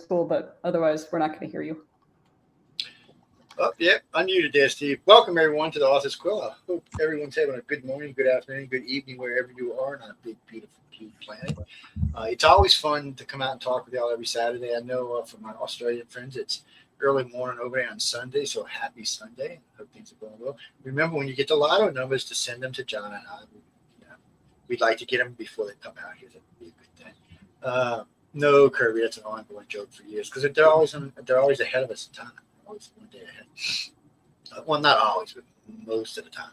cool, but otherwise we're not going to hear you. Oh, yeah, unmuted there, Steve. Welcome, everyone, to the Author's Quill. I hope everyone's having a good morning, good afternoon, good evening, wherever you are on a big, beautiful, cute planet. It's always fun to come out and talk with y'all every Saturday. I know for my Australian friends, it's early morning over there on Sunday, so happy Sunday. Hope things are going well. Remember, when you get the lotto numbers, to send them to John and I. We'd like to get them before they come out here. That would be a good thing. No, Kirby, that's an ongoing joke for years because they're always ahead of us in time. Always one day ahead. Well, not always, but most of the time.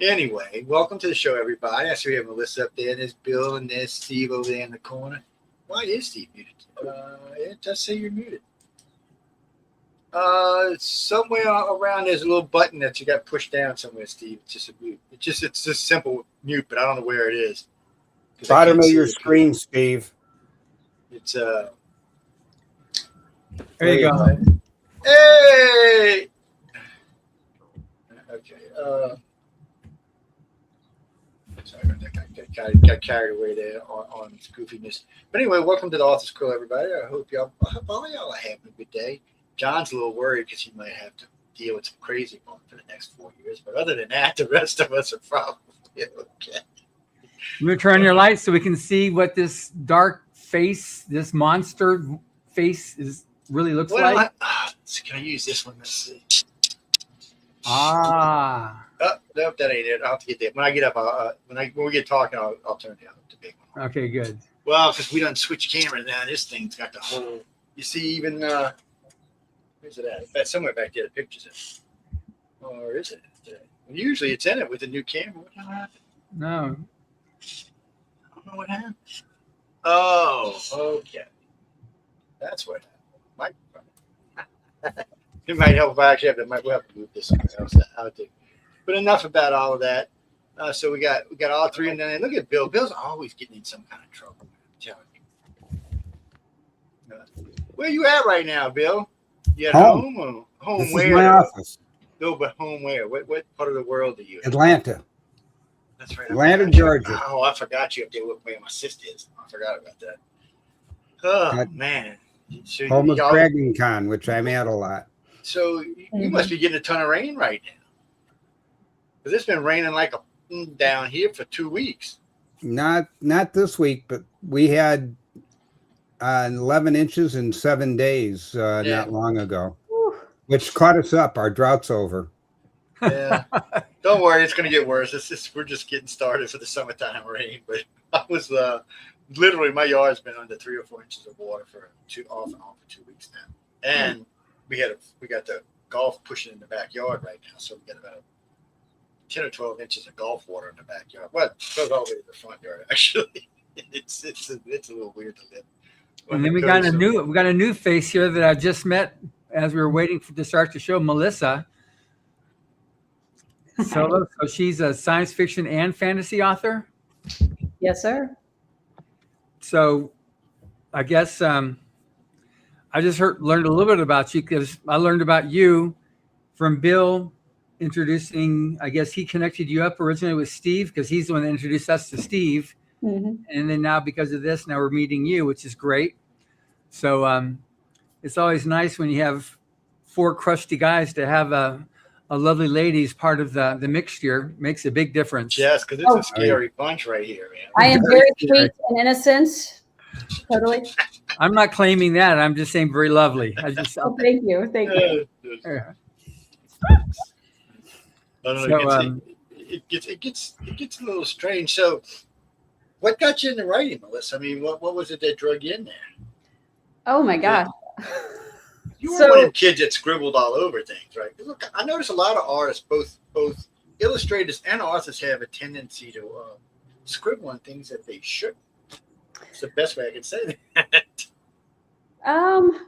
Anyway, welcome to the show, everybody. I see we have Melissa up there. There's Bill and there's Steve over there in the corner. Why is Steve muted? It does say you're muted. Somewhere around there's a little button that you got pushed down somewhere, Steve. It's just a mute. It's just simple mute, but I don't know where it is. Bottom of your screen, Steve. It's there you go. Hey. Okay. Sorry about that. Got carried away there on its goofiness. But anyway, welcome to the Author's Quill, everybody. I hope all of y'all are having a good day. John's a little worried because he might have to deal with some crazy one for the next 4 years. But other than that, the rest of us are probably okay. I'm going to turn your lights so we can see what this dark face, this monster face really looks like. Can I use this one? Let's see. Ah. Oh, nope, that ain't it. I'll have to get that. When I get up, when we get talking, I'll turn down the big one. Okay, good. Well, because we done switch cameras now. This thing's got the whole, you see, even, where's it at? That's somewhere back there, the picture's in. Or is it? Usually it's in it with a new camera. What the hell happened? No. I don't know what happened. Oh, okay. That's what happened. It might help if I actually we'll have to move this somewhere else out there. But enough about all of that. So we got all three, and then look at Bill. Bill's always getting in some kind of trouble. I'm telling you. Where you at right now, Bill? You at home or home this where? Is my office. No, but home where? What part of the world are you in? Atlanta. That's right. Atlanta, Georgia. Oh, I forgot you up there where my sister is. I forgot about that. Oh, man. So home of Dragon Con, which I'm at a lot. So you must be getting a ton of rain right now. Because it's been raining like down here for 2 weeks. Not this week, but we had 11 inches in 7 days not long ago, which caught us up. Our drought's over. Yeah. Don't worry, it's going to get worse. We're just getting started for the summertime rain. But I was literally, my yard's been under 3 or 4 inches of water for off and on for 2 weeks now. And we got the golf pushing in the backyard right now. So we got about 10 or 12 inches of golf water in the backyard. Well, it goes all the way to the front yard, actually. It's a little weird to live. And then we got a new face here that I just met as we were waiting to start the show, Melissa. So she's a science fiction and fantasy author. Yes, sir. So I guess I just learned a little bit about you because I learned about you from Bill introducing, I guess he connected you up originally with Steve because he's the one that introduced us to Steve. Mm-hmm. And then now because of this, now we're meeting you, which is great. So it's always nice when you have 4 crusty guys to have a lovely lady as part of the mixture. Makes a big difference. Yes, because it's a scary bunch right here, man. I am very sweet and innocent. Totally. I'm not claiming that. I'm just saying very lovely. Thank you. Thank you. It gets a little strange. So, what got you into writing, Melissa? I mean, what was it that drug you in there? Oh my God! You were one of the kids that scribbled all over things, right? Look, I notice a lot of artists, both illustrators and authors, have a tendency to scribble on things that they shouldn't. It's the best way I can say that.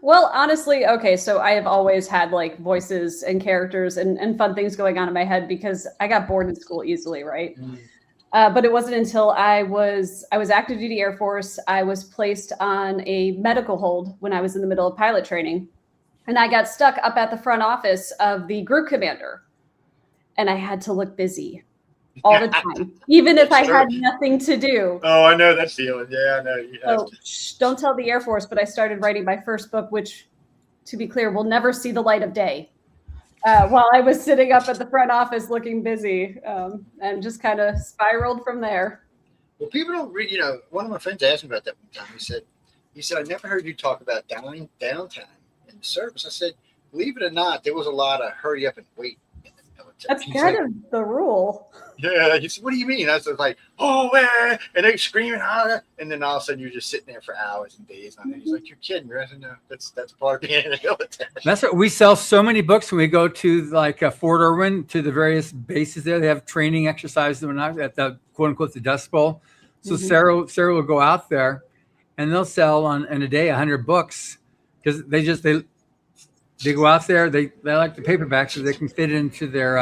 Well, honestly, okay, so I have always had like voices and characters and fun things going on in my head because I got bored in school easily, right? But it wasn't until I was active duty Air Force. I was placed on a medical hold when I was in the middle of pilot training. And I got stuck up at the front office of the group commander. And I had to look busy. all the time, even if I Sure. had nothing to do. Oh, I know that feeling. Yeah, I know. You have So to. don't tell the Air Force, but I started writing my first book, which, to be clear, will never see the light of day. While I was sitting up at the front office looking busy, and just kind of spiraled from there. Well, people don't read. One of my friends asked me about that one time. He said, I never heard you talk about downtime in the service. I said, believe it or not, there was a lot of hurry up and wait in the military. That's He's kind like, of the rule. Yeah. He said, what do you mean? I was like, oh, man. And they're screaming, and then all of a sudden you're just sitting there for hours and days on it. He's like, you're kidding, right? I said, no, that's part of being in the military. That's what we sell so many books when we go to like Fort Irwin, to the various bases there. They have training exercises at the quote unquote the Dust Bowl. So Sarah will go out there, and they'll sell in a day 100 books because they go out there. They like the paperback so they can fit into their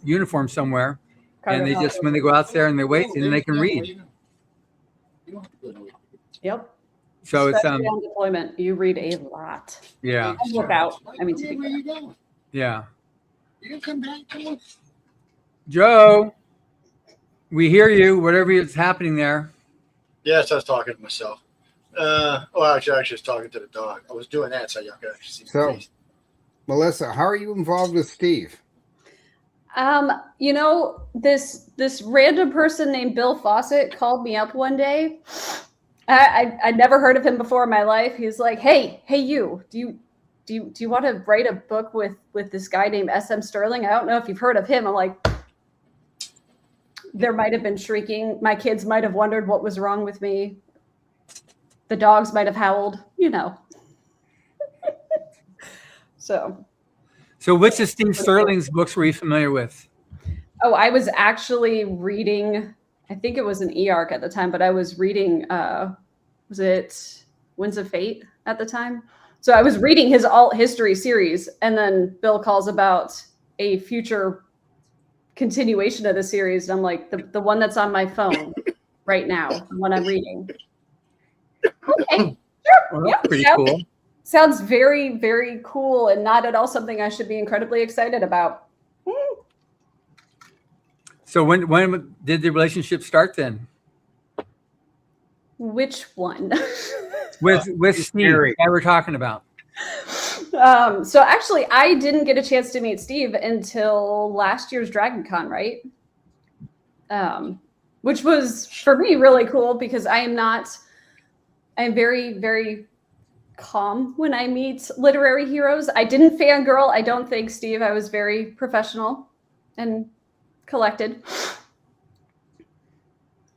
uniform somewhere, and they just when they go out there and they wait and then they can read. You don't have to go nowhere. Yep. So it's Especially on deployment, you read a lot. yeah, And look out. I mean, to be Where clear. you going? yeah. You gonna come back to us? Joe, we hear you. Whatever is happening there. Yes, I was talking to myself. Actually, I was talking to the dog. I was doing that so y'all could actually see So- my face. Melissa, how are you involved with Steve? This random person named Bill Fawcett called me up one day. I'd never heard of him before in my life. He's like, hey, you, do you want to write a book with this guy named S.M. Stirling? I don't know if you've heard of him. I'm like, there might have been shrieking. My kids might have wondered what was wrong with me. The dogs might have howled, So which of Steve Stirling's books were you familiar with? Oh, I was actually reading, I think it was an E-Arc at the time, but I was reading, was it Winds of Fate at the time? So I was reading his alt history series, and then Bill calls about a future continuation of the series. And I'm like, the one that's on my phone right now, the one I'm reading. Okay, sure. Well, Yeah, that's pretty sounds- cool. Sounds very, very cool, and not at all something I should be incredibly excited about. So when did the relationship start then? Which one? With Steve, Scary. that we're talking about. So actually, I didn't get a chance to meet Steve until last year's Dragon Con, right? Which was for me really cool because I'm very, very calm when I meet literary heroes. I didn't fangirl, I don't think, Steve. I was very professional and collected.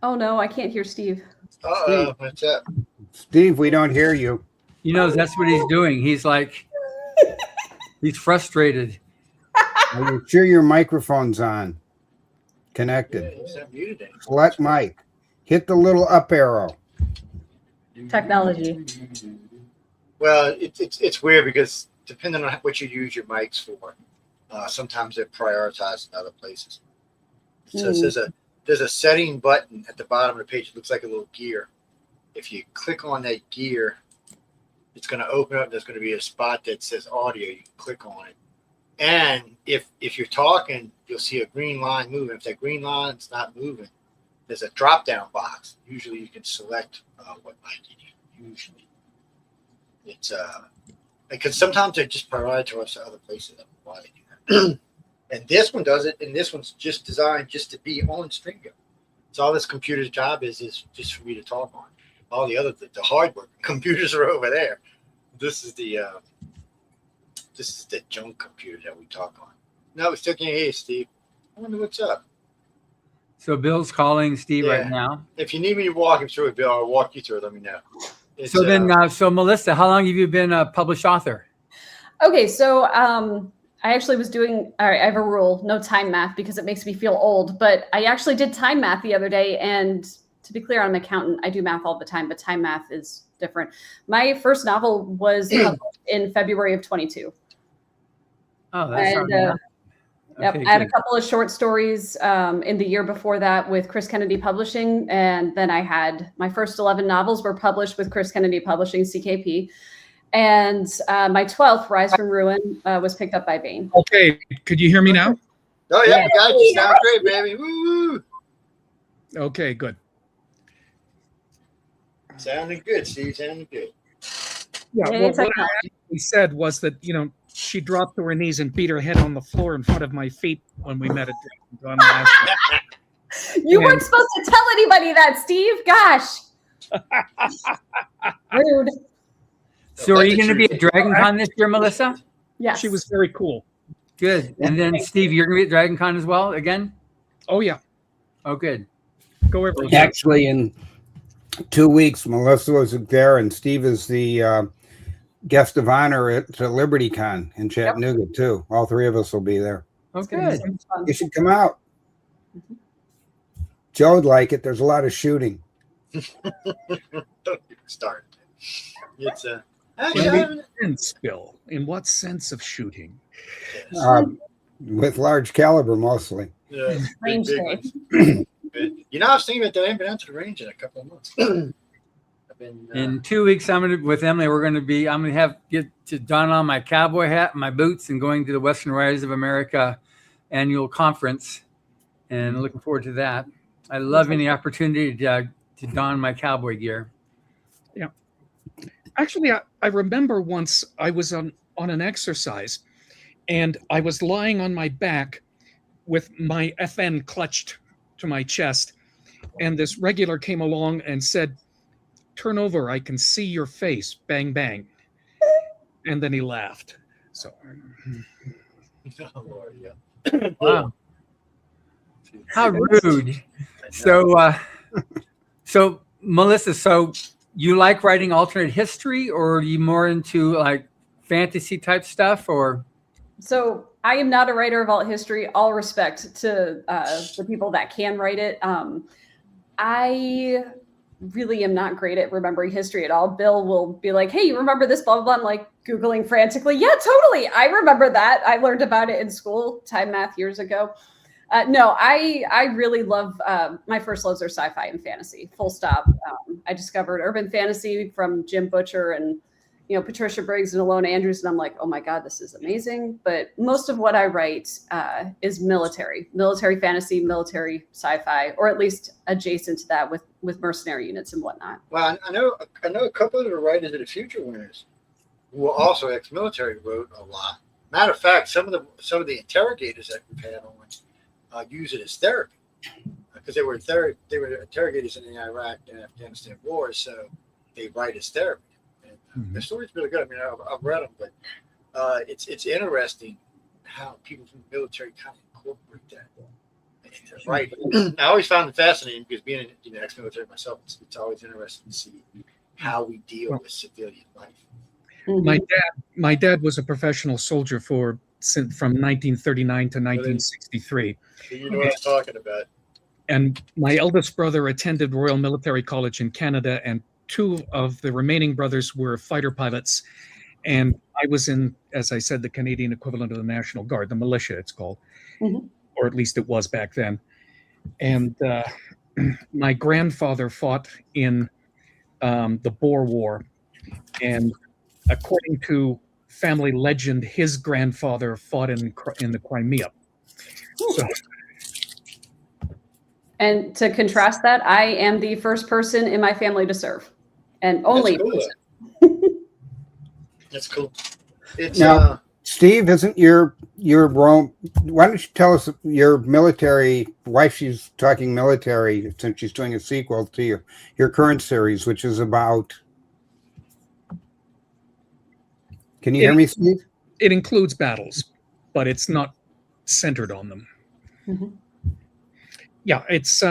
Oh no, I can't hear Steve. Uh-oh, what's up? Steve, we don't hear you. That's what he's doing. He's like, he's frustrated. Are you sure your microphone's on? Connected. He's not muted anymore. Select mic. Hit the little up arrow. Technology. Well, it's weird because depending on what you use your mics for, sometimes they're prioritized in other places. So there's a setting button at the bottom of the page. It looks like a little gear. If you click on that gear, it's going to open up. There's going to be a spot that says audio. You can click on it. And if you're talking, you'll see a green line moving. If that green line's not moving, there's a drop-down box. Usually you can select what mic you use. Usually. It's because sometimes they just prioritize to other places. I don't know why they do that. And this one does it, and this one's just designed just to be on StreamYard. So all this computer's job is just for me to talk on. All the other the hard work computers are over there. This is the junk computer that we talk on. No, we still can't hear you, Steve. I wonder what's up. So Bill's calling Steve Yeah. right now. If you need me to walk him through it, Bill, I'll walk you through it. Let me know. It's, So Melissa, how long have you been a published author? Okay, so I actually was doing, all right, I have a rule, no time math because it makes me feel old, but I actually did time math the other day. And to be clear, I'm an accountant. I do math all the time, but time math is different. My first novel was published in February of 22. Oh, that's not And, bad. Yep, Okay, I had a good. couple of short stories in the year before that with Chris Kennedy Publishing. And then I had my first 11 novels were published with Chris Kennedy Publishing, CKP. And my 12th, Rise from Ruin, was picked up by Bain. Okay, could you hear me now? Oh yeah, we got you. Sound great, baby. Woo! Okay, good. Sounding good, Steve. Sounding good. Yeah, Yay, well, what I technology. actually said was that, she dropped to her knees and beat her head on the floor in front of my feet when we met at Dragon Con last night. You weren't supposed to tell anybody that, Steve. Gosh. Rude. So are you going to be at Dragon Con this year, Melissa? Yes. She was very cool. Good. And then Steve, you're going to be at Dragon Con as well again? Oh, yeah. Oh, good. Go every year. Actually, in 2 weeks, Melissa was there, and Steve is the guest of honor at LibertyCon in Chattanooga, too. All three of us will be there. Oh, It's gonna be good. so much fun. You should come out. Joe would like it. There's a lot of shooting. Don't even start. It's Sense, Bill. In what sense of shooting? With large caliber, mostly. yeah, Range big day. ones. I was thinking that I haven't been out to the range in a couple of months. I've been In 2 weeks, I'm going to, with Emily, I'm going to get to don on my cowboy hat and my boots and going to the Western Riders of America annual conference, and looking forward to that. I love any opportunity to don my cowboy gear. Actually, I remember once I was on an exercise, and I was lying on my back with my FN clutched to my chest, and this regular came along and said, "Turn over, I can see your face, bang, bang." And then he laughed. So, oh, Lord, yeah. Wow. How rude. So Melissa, so you like writing alternate history, or are you more into like fantasy type stuff, or? So I am not a writer of alt history. All respect to the people that can write it. I really am not great at remembering history at all. Bill will be like, "Hey, you remember this, blah, blah, blah." I'm like Googling frantically. Yeah, totally. I remember that. I learned about it in school, time math years ago. No, I really love, my first loves are sci-fi and fantasy, full stop. I discovered urban fantasy from Jim Butcher and, Patricia Briggs and Alona Andrews. And I'm like, oh my God, this is amazing. But most of what I write is military fantasy, military sci-fi, or at least adjacent to that with mercenary units and whatnot. Well, I know a couple of the writers of the Future Winners who were also ex-military wrote a lot. Matter of fact, some of the interrogators that we've had on use it as therapy because they were interrogators in the Iraq and Afghanistan wars, so they write as therapy. And the story's really good. I mean, I've read them, but it's interesting how people from the military kind of incorporate that into writing. I always found it fascinating because being ex-military myself, it's always interesting to see how we deal with civilian life. my dad was a professional soldier from 1939 to 1963. You know what I'm talking about. And my eldest brother attended Royal Military College in Canada, and two of the remaining brothers were fighter pilots. And I was in, as I said, the Canadian equivalent of the National Guard, the militia it's called, or at least it was back then. And my grandfather fought in the Boer War. And according to family legend, his grandfather fought in the Crimea. So, And to contrast that, I am the first person in my family to serve, and only. That's cool. That's cool. It's Now, Steve, isn't your Rome? Why don't you tell us your military? Why she's talking military since she's doing a sequel to your current series, which is about. Can you hear me, Steve? it includes battles, but it's not centered on them. Yeah, it's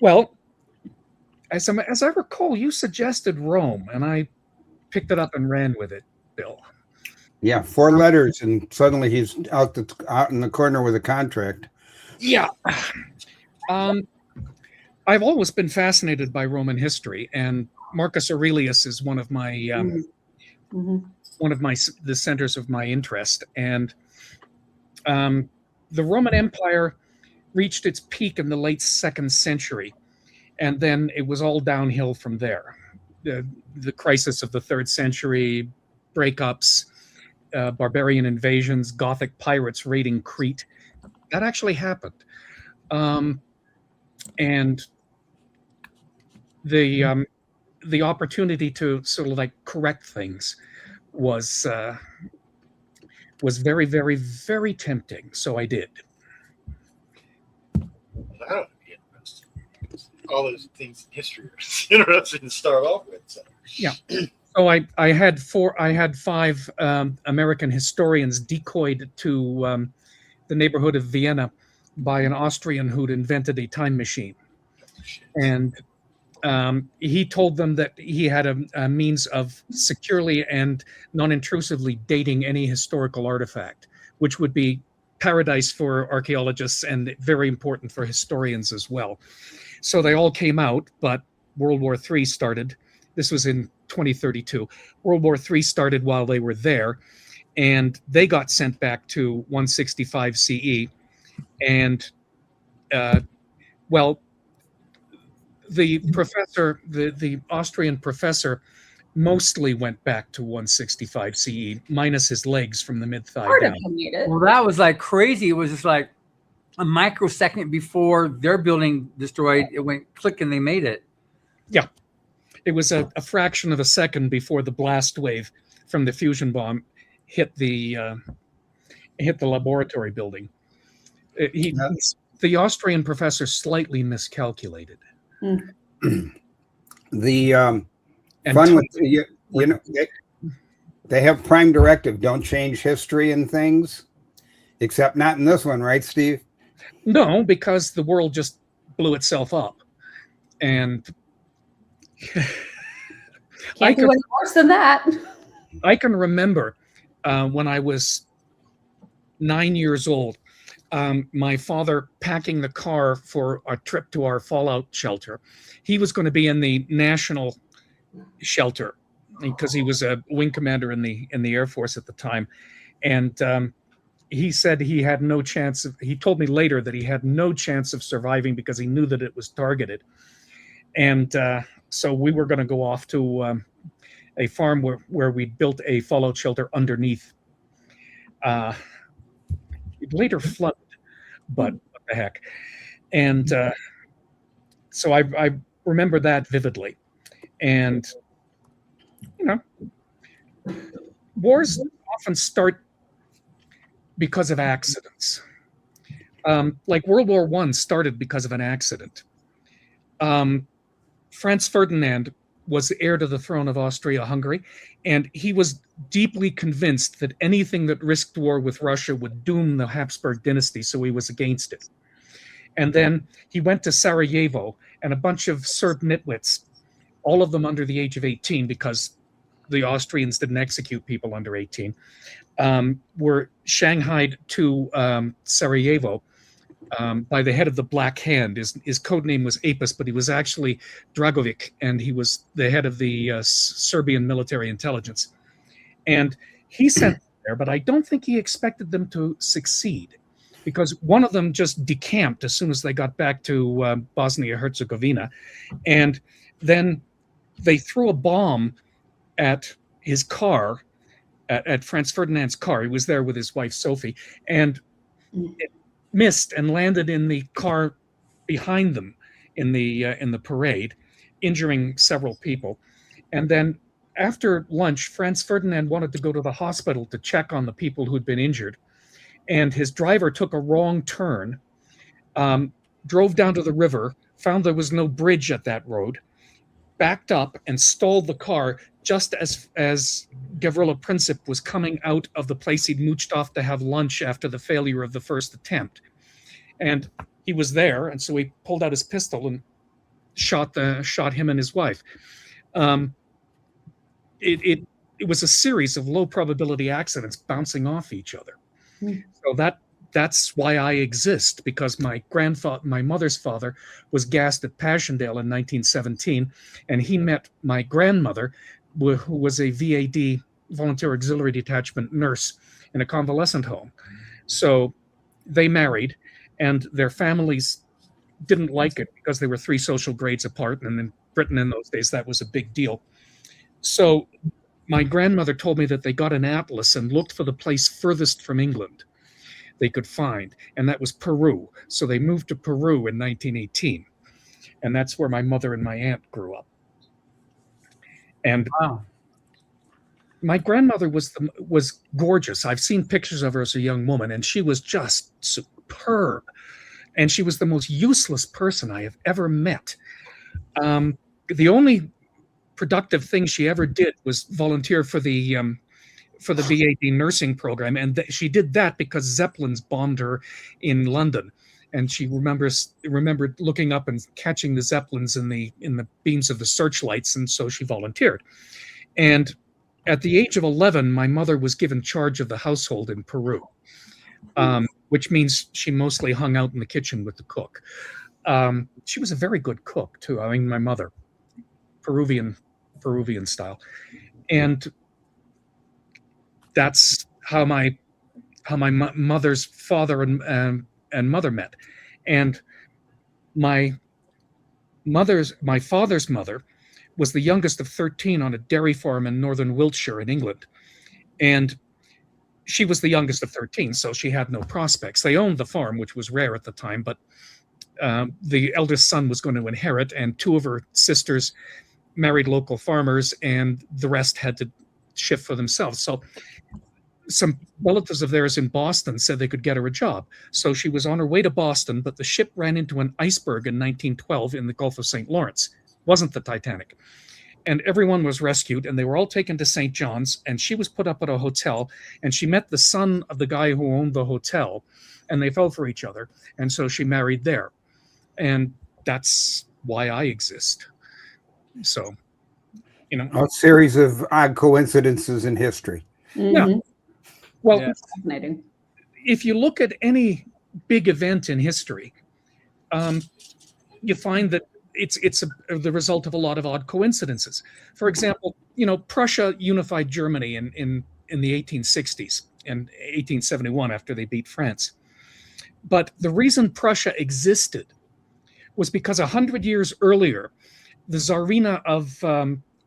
well, as I recall, you suggested Rome, and I picked it up and ran with it, Bill. Yeah, 4 letters, and suddenly he's out in the corner with a contract. Yeah. I've always been fascinated by Roman history, and Marcus Aurelius is one of my the centers of my interest. And the Roman Empire reached its peak in the late 2nd century, and then it was all downhill from there. The crisis of the 3rd century, breakups, barbarian invasions, Gothic pirates raiding Crete, that actually happened. And the opportunity to sort of like correct things was very, very, very tempting. So I did. I don't know. All those things in history are interesting to start off with. So. Yeah. So I had five American historians decoyed to the neighborhood of Vienna by an Austrian who'd invented a time machine, and he told them that he had a means of securely and non-intrusively dating any historical artifact, which would be paradise for archaeologists and very important for historians as well. So they all came out, but World War III started. This was in 2032. World War III started while they were there, and they got sent back to 165 CE. And, well, the professor, the Austrian professor, mostly went back to 165 CE, minus his legs from the mid-thigh down. Well, that was like crazy. It was just like a microsecond before their building destroyed. It went click and they made it. Yeah. It was a fraction of a second before the blast wave from the fusion bomb hit the laboratory building. The Austrian professor slightly miscalculated. The fun with you know they have prime directive, don't change history and things, except not in this one, right, Steve? No, because the world just blew itself up, and can't do any worse than that. I can remember when I was 9 years old, my father packing the car for a trip to our fallout shelter. He was going to be in the national shelter because he was a wing commander in the Air Force at the time, and he said he had no chance of. He told me later that he had no chance of surviving because he knew that it was targeted, and so we were going to go off to a farm where we built a fallout shelter underneath. It later flooded, but what the heck. And so I remember that vividly. And, you know, wars often start because of accidents. Like World War I started because of an accident. Franz Ferdinand was the heir to the throne of Austria-Hungary, and he was deeply convinced that anything that risked war with Russia would doom the Habsburg dynasty, so he was against it. And then he went to Sarajevo, and a bunch of Serb nitwits, all of them under the age of 18, because the Austrians didn't execute people under 18, were shanghaied to Sarajevo by the head of the Black Hand. His code name was Apis, but he was actually Dragovic, and he was the head of the Serbian military intelligence. And he sent them there, but I don't think he expected them to succeed, because one of them just decamped as soon as they got back to Bosnia-Herzegovina. And then they threw a bomb at his car, at Franz Ferdinand's car. He was there with his wife, Sophie, and it missed and landed in the car behind them in the parade, injuring several people. And then after lunch, Franz Ferdinand wanted to go to the hospital to check on the people who'd been injured. And his driver took a wrong turn, drove down to the river, found there was no bridge at that road, backed up and stalled the car just as Gavrila Princip was coming out of the place he'd mooched off to have lunch after the failure of the first attempt. And he was there, and so he pulled out his pistol and shot him and his wife. It was a series of low probability accidents bouncing off each other. So that's why I exist, because my mother's father was gassed at Passchendaele in 1917, and he met my grandmother, who was a VAD, Volunteer Auxiliary Detachment nurse, in a convalescent home. So they married, and their families didn't like it because they were 3 social grades apart, and in Britain in those days that was a big deal. So my grandmother told me that they got an atlas and looked for the place furthest from England. they could find, and that was Peru. So they moved to Peru in 1918, and that's where my mother and my aunt grew up. And Wow. my grandmother was gorgeous. I've seen pictures of her as a young woman, and she was just superb. And she was the most useless person I have ever met. The only productive thing she ever did was volunteer for the VAD nursing program, and she did that because Zeppelins bombed her in London, and she remembered looking up and catching the Zeppelins in the beams of the searchlights, and so she volunteered. And at the age of 11, my mother was given charge of the household in Peru, which means she mostly hung out in the kitchen with the cook. She was a very good cook too. I mean, my mother, Peruvian style, and that's how my mother's father and mother met. And my father's mother was the youngest of 13 on a dairy farm in northern Wiltshire in England, and she was the youngest of 13, so she had no prospects. They owned the farm, which was rare at the time, but the eldest son was going to inherit, and two of her sisters married local farmers, and the rest had to shift for themselves. So some relatives of theirs in Boston said they could get her a job. So she was on her way to Boston, but the ship ran into an iceberg in 1912 in the Gulf of St. Lawrence. It wasn't the Titanic. And everyone was rescued, and they were all taken to St. John's, and she was put up at a hotel, and she met the son of the guy who owned the hotel, and they fell for each other, and so she married there. And that's why I exist. So, a series of odd coincidences in history. Yeah. Well, Yeah. Fascinating. if you look at any big event in history, you find that it's the result of a lot of odd coincidences. For example, Prussia unified Germany in the 1860s and 1871 after they beat France. But the reason Prussia existed was because 100 years earlier, the Tsarina of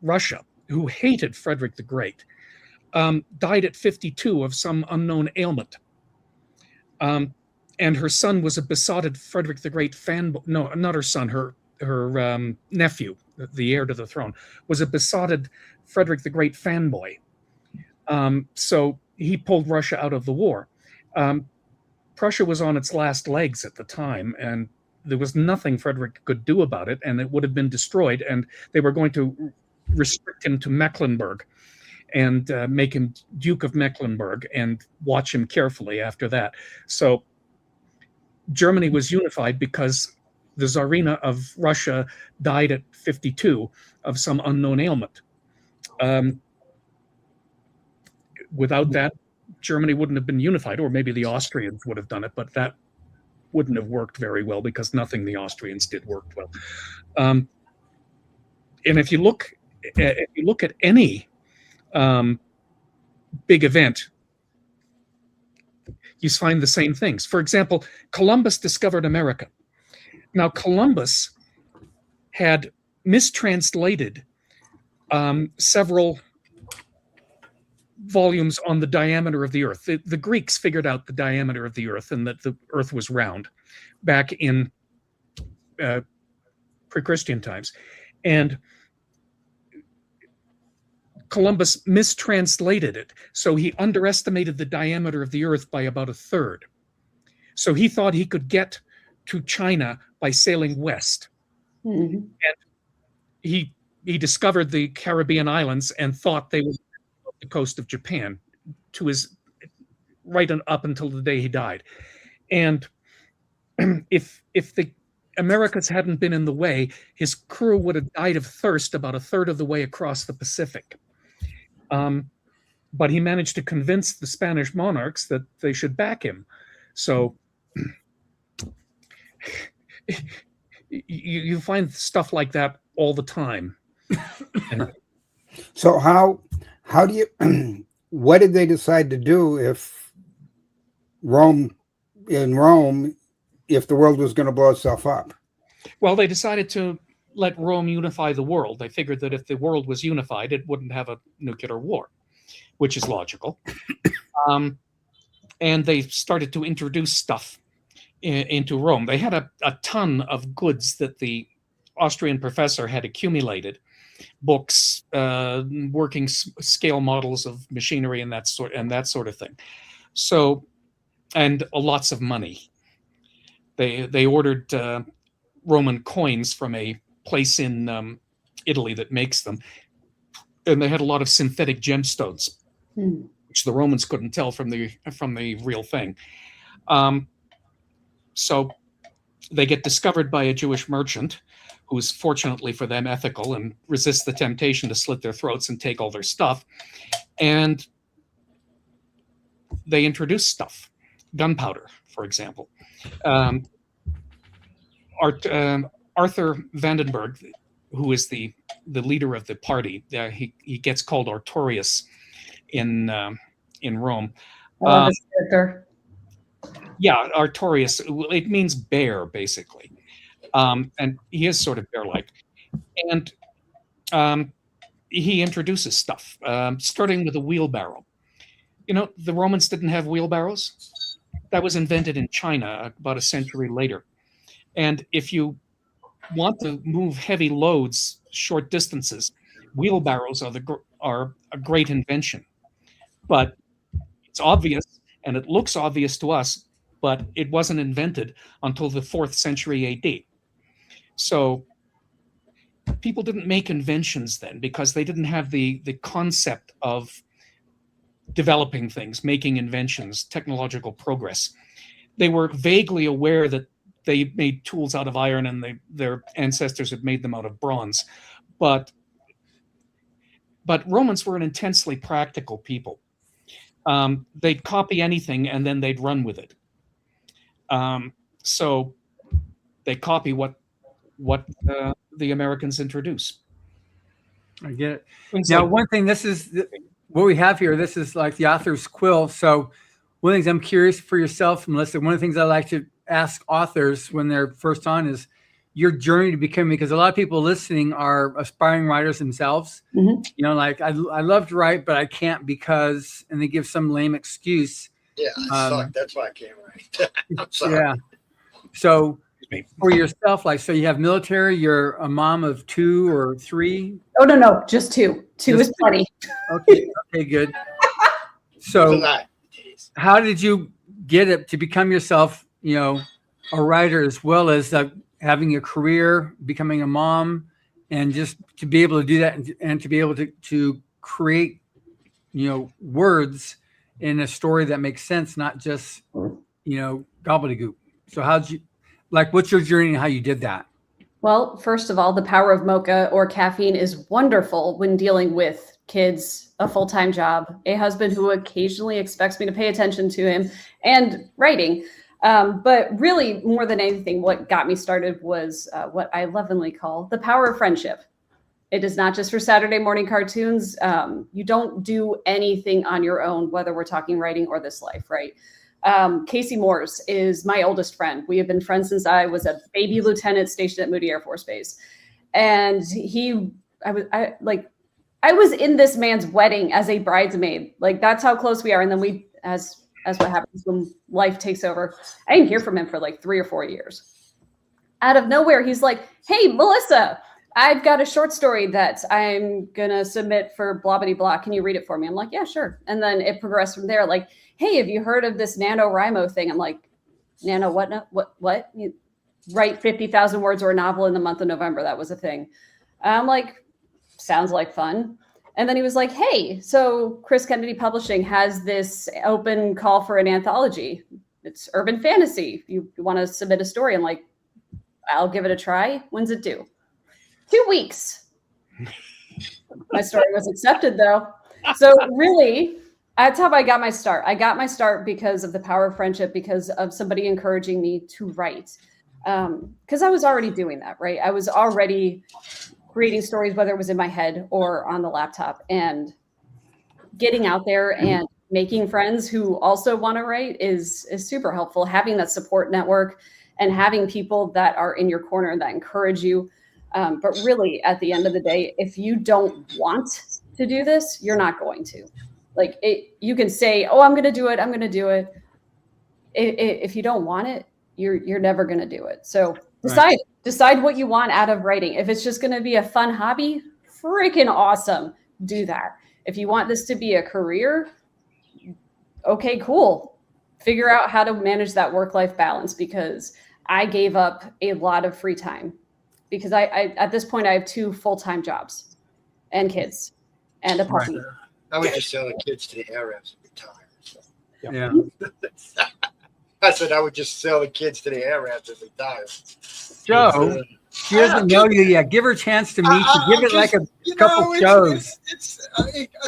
Russia, who hated Frederick the Great, died at 52 of some unknown ailment. And her son was a besotted Frederick the Great fanboy. No, not her son, her nephew, the heir to the throne, was a besotted Frederick the Great fanboy. So he pulled Russia out of the war. Prussia was on its last legs at the time, and there was nothing Frederick could do about it, and it would have been destroyed, and they were going to restrict him to Mecklenburg and make him Duke of Mecklenburg and watch him carefully after that. So Germany was unified because the Tsarina of Russia died at 52 of some unknown ailment. Without that, Germany wouldn't have been unified, or maybe the Austrians would have done it, but that wouldn't have worked very well because nothing the Austrians did worked well. And if you look at any big event, you find the same things. For example, Columbus discovered America. Now, Columbus had mistranslated several volumes on the diameter of the Earth. The Greeks figured out the diameter of the Earth and that the Earth was round back in pre-Christian times. And Columbus mistranslated it. So he underestimated the diameter of the Earth by about a third. So he thought he could get to China by sailing west. Mm-hmm. And he discovered the Caribbean islands and thought they were off the coast of Japan to his right up until the day he died. And if the Americas hadn't been in the way, his crew would have died of thirst about a third of the way across the Pacific. But he managed to convince the Spanish monarchs that they should back him. So you find stuff like that all the time. So how do you what did they decide to do if the world was going to blow itself up? Well, they decided to let Rome unify the world. They figured that if the world was unified, it wouldn't have a nuclear war, which is logical. and they started to introduce stuff into Rome. They had a ton of goods that the Austrian professor had accumulated, books, working scale models of machinery, and that sort of thing. So, and lots of money. They ordered Roman coins from a place in Italy that makes them, and they had a lot of synthetic gemstones, which the Romans couldn't tell from the real thing. So they get discovered by a Jewish merchant who's, fortunately for them, ethical and resists the temptation to slit their throats and take all their stuff. And they introduce stuff, gunpowder, for example. Arthur Vandenberg, who is the leader of the party, he gets called Artorius in Rome. I love this character. Yeah, Artorius. It means bear, basically, and he is sort of bear-like. And he introduces stuff, starting with a wheelbarrow. You know, the Romans didn't have wheelbarrows. That was invented in China about a century later. And if you want to move heavy loads short distances, wheelbarrows are a great invention. But it's obvious, and it looks obvious to us, but it wasn't invented until the 4th century AD. So people didn't make inventions then because they didn't have the concept of developing things, making inventions, technological progress. They were vaguely aware that they made tools out of iron and their ancestors had made them out of bronze. But Romans were an intensely practical people. They'd copy anything and then they'd run with it. So they copy what the Americans introduce. I get it. Things Now, like- one thing, this is what we have here. This is like the author's quill. So one of the things I'm curious for yourself, Melissa, one of the things I like to ask authors when they're first on is your journey to becoming, because a lot of people listening are aspiring writers themselves. Mm-hmm. You know, like I love to write, but I can't because, and they give some lame excuse. Yeah, I suck. That's why I can't write. I'm sorry. Yeah. So for yourself, like, so you have military, you're a mom of 2 or 3. Oh, no, just 2. 2 Just is plenty. Okay, good. So Tonight. how did you get it to become yourself, you know, a writer, as well as having a career, becoming a mom, and just to be able to do that and to be able to create, you know, words in a story that makes sense, not just, you know, gobbledygook. So how'd you, like, what's your journey and how you did that? Well, first of all, the power of mocha or caffeine is wonderful when dealing with kids, a full-time job, a husband who occasionally expects me to pay attention to him, and writing. But really, more than anything, what got me started was what I lovingly call the power of friendship. It is not just for Saturday morning cartoons. You don't do anything on your own, whether we're talking writing or this life, right? Casey Moores is my oldest friend. We have been friends since I was a baby lieutenant stationed at Moody Air Force Base. And I was in this man's wedding as a bridesmaid. Like, that's how close we are. And then we, as what happens when life takes over, I didn't hear from him for like 3 or 4 years. Out of nowhere, he's like, "Hey, Melissa, I've got a short story that I'm going to submit for blah, blah, blah. Can you read it for me?" I'm like, "Yeah, sure." And then it progressed from there. Like, "Hey, have you heard of this NaNoWriMo thing?" I'm like, "Nano what? No, what? You write 50,000 words or a novel in the month of November." That was a thing. I'm like, "Sounds like fun." And then he was like, "Hey, so Chris Kennedy Publishing has this open call for an anthology. It's urban fantasy. You want to submit a story?" I'm like, "I'll give it a try. When's it due?" 2 weeks. My story was accepted, though. So really, that's how I got my start. I got my start because of the power of friendship, because of somebody encouraging me to write. Because I was already doing that, right? I was already creating stories, whether it was in my head or on the laptop, and getting out there and making friends who also want to write is super helpful. Having that support network and having people that are in your corner that encourage you. But really, at the end of the day, if you don't want to do this, you're not going to. Like, you can say, "Oh, I'm going to do it. I'm going to do it." if you don't want it, you're never going to do it. So decide what you want out of writing. If it's just going to be a fun hobby, freaking awesome. Do that. If you want this to be a career, okay, cool. Figure out how to manage that work-life balance, because I gave up a lot of free time because I at this point I have 2 full-time jobs and kids and a puppy. I would just sell the kids to the Arabs and retire. So. Yeah. I said I would just sell the kids to the Arabs and retire. Joe, she doesn't know you yet. Give her a chance to meet you. Give it like a couple shows. It's a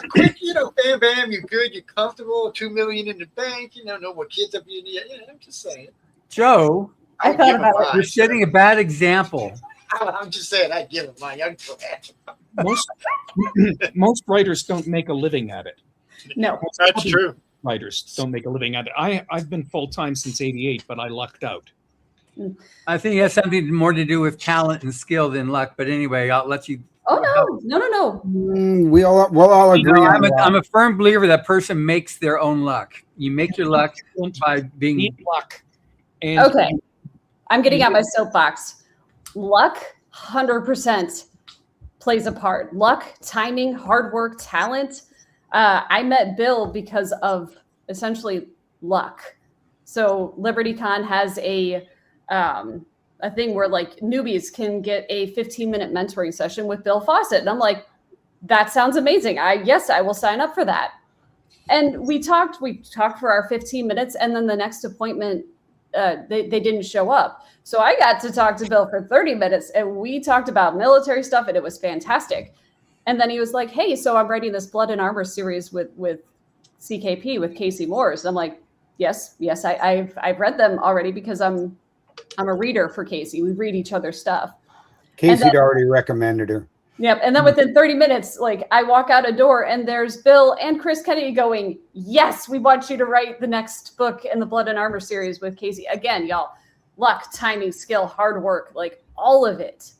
quick, bam, bam, you're good, you're comfortable, $2 million in the bank, know what kids are being. Yeah, I'm just saying. Joe, I thought about it. You're setting a bad example. I'm just saying, I'd give them mine. I'd go ahead. Most writers don't make a living at it. No, That's true. Writers don't make a living at it. I've been full-time since '88, but I lucked out. I think it has something more to do with talent and skill than luck. But anyway, I'll let you. Oh no. We'll all agree. I'm a firm believer that person makes their own luck. You make your luck by being Need luck. And Okay, I'm getting out my soapbox. Luck, 100% plays a part. Luck, timing, hard work, talent. I met Bill because of essentially luck. So LibertyCon has a thing where like newbies can get a 15-minute mentoring session with Bill Fawcett. And I'm like, that sounds amazing. Yes, I will sign up for that. And we talked for our 15 minutes, and then the next appointment, they didn't show up. So I got to talk to Bill for 30 minutes, and we talked about military stuff, and it was fantastic. And then he was like, hey, so I'm writing this Blood and Armor series with CKP, with Casey Moores. And I'm like, yes, I've read them already because I'm a reader for Casey. We read each other's stuff. Casey'd already recommended her. Yep. And then within 30 minutes, like I walk out a door and there's Bill and Chris Kennedy going, yes, we want you to write the next book in the Blood and Armor series with Casey. Again, y'all, luck, timing, skill, hard work, like all of it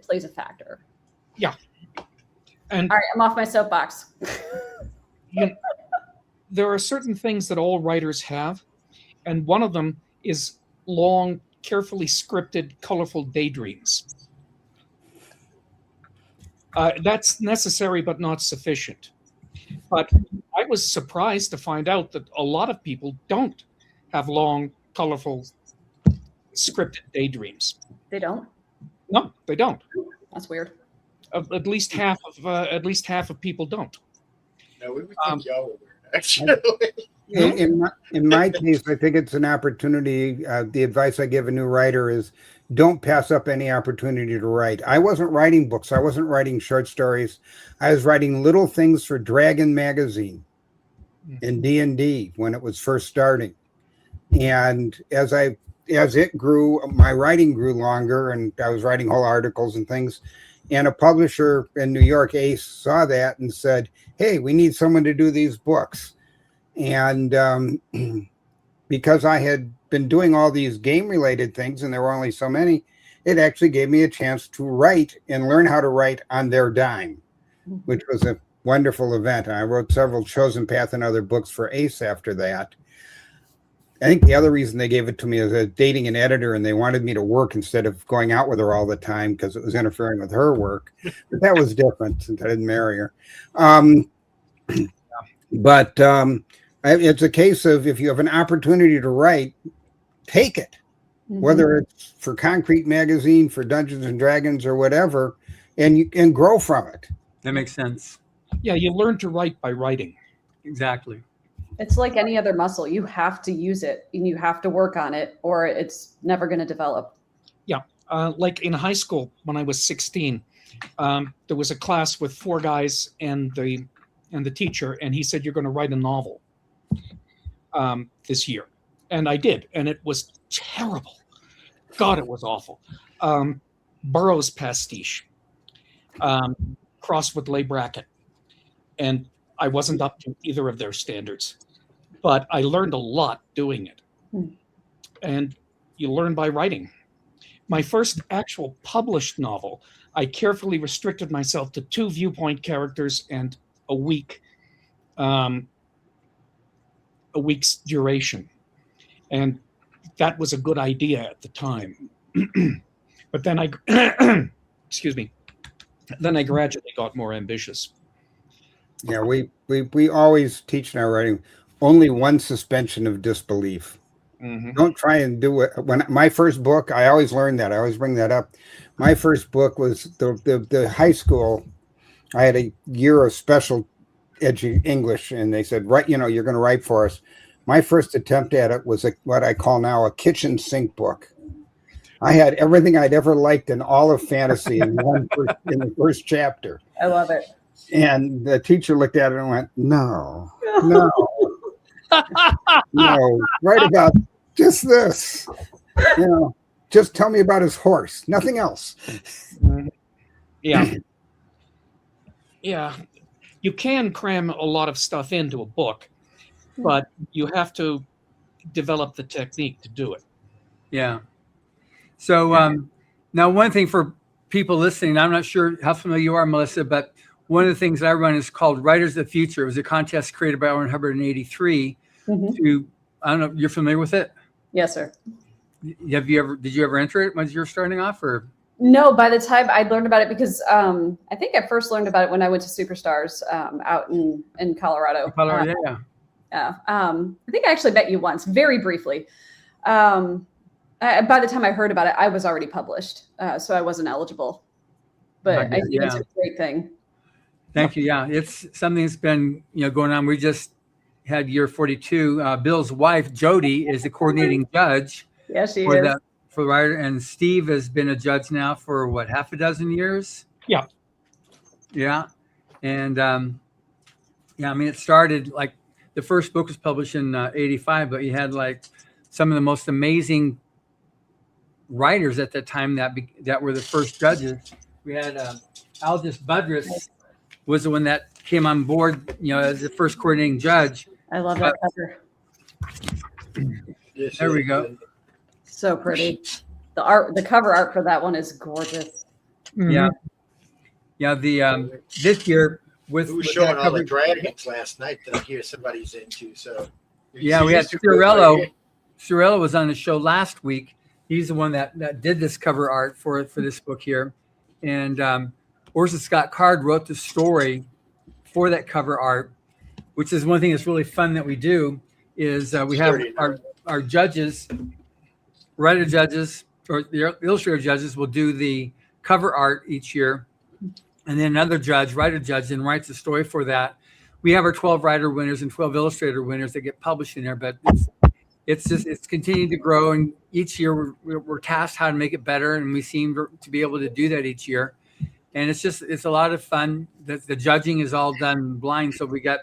plays a factor. Yeah. And all right, I'm off my soapbox. There are certain things that all writers have, and one of them is long, carefully scripted, colorful daydreams. That's necessary but not sufficient. But I was surprised to find out that a lot of people don't have long, colorful, scripted daydreams. They don't? No, they don't. That's weird. At least half of people don't. No, we would think y'all were weird, actually. In my case, I think it's an opportunity. The advice I give a new writer is don't pass up any opportunity to write. I wasn't writing books. I wasn't writing short stories. I was writing little things for Dragon magazine and D&D when it was first starting. And as it grew, my writing grew longer, and I was writing whole articles and things. And a publisher in New York, Ace, saw that and said, hey, we need someone to do these books. And because I had been doing all these game-related things, and there were only so many, it actually gave me a chance to write and learn how to write on their dime, which was a wonderful event. And I wrote several Chosen Path and other books for Ace after that. I think the other reason they gave it to me is dating an editor, and they wanted me to work instead of going out with her all the time because it was interfering with her work. But that was different since I didn't marry her. It's a case of if you have an opportunity to write, take it, whether it's for Concrete Magazine, for Dungeons and Dragons, or whatever, and you can grow from it. That makes sense. Yeah, you learn to write by writing. Exactly. It's like any other muscle. You have to use it and you have to work on it, or it's never going to develop. Yeah. Like in high school, when I was 16, there was a class with 4 guys and the teacher, and he said, you're going to write a novel this year. And I did. And it was terrible. God, it was awful. Burroughs pastiche, crossed with Lay Brackett. And I wasn't up to either of their standards, but I learned a lot doing it. And you learn by writing. My first actual published novel, I carefully restricted myself to 2 viewpoint characters and a week's duration. And that was a good idea at the time. But then I, excuse me, then I gradually got more ambitious. Yeah, we always teach in our writing only one suspension of disbelief. Mm-hmm. Don't try and do it. When my first book, I always learned that. I always bring that up. My first book was the high school. I had a year of special English, and they said, "Right, you're going to write for us." My first attempt at it was what I call now a kitchen sink book. I had everything I'd ever liked in all of fantasy in the first chapter. I love it. And the teacher looked at it and went, "No, no, no, write about just this. Just tell me about his horse, nothing else." Yeah. Yeah. You can cram a lot of stuff into a book, but you have to develop the technique to do it. Yeah. So now one thing for people listening, I'm not sure how familiar you are, Melissa, but one of the things that I run is called Writers of the Future. It was a contest created by Owen Hubbard in '83. Mm-hmm. I don't know, you're familiar with it? Yes, sir. Did you ever enter it when you were starting off, or? No, by the time I learned about it, because I think I first learned about it when I went to Superstars out in Colorado. Yeah. Yeah. I think I actually met you once, very briefly. By the time I heard about it, I was already published, so I wasn't eligible. But I think it's a great thing. Thank you. Yeah, it's something that's been going on. We just had year 42. Bill's wife Jody is the coordinating judge. Yeah, she is. For the writer, and Steve has been a judge now for what, half a dozen years? Yeah. Yeah. And I mean, it started like the first book was published in '85, but you had like some of the most amazing writers at that time that were the first judges. We had Aldous Budrus was the one that came on board, as the first coordinating judge. I love that cover. Yes, There we go. So pretty. The cover art for that one is gorgeous. Yeah. Yeah. This year we were showing all the dragons last night that I hear somebody's into. So yeah, we had Cirello. Cirello was on the show last week. He's the one that did this cover art for this book here. And Orson Scott Card wrote the story for that cover art, which is one thing that's really fun that we do is we have our judges, writer judges, or the illustrator judges will do the cover art each year. And then another writer judge, then writes a story for that. We have our 12 writer winners and 12 illustrator winners that get published in there, but it's continuing to grow. And each year we're tasked how to make it better. And we seem to be able to do that each year. And it's a lot of fun. The judging is all done blind. So we got,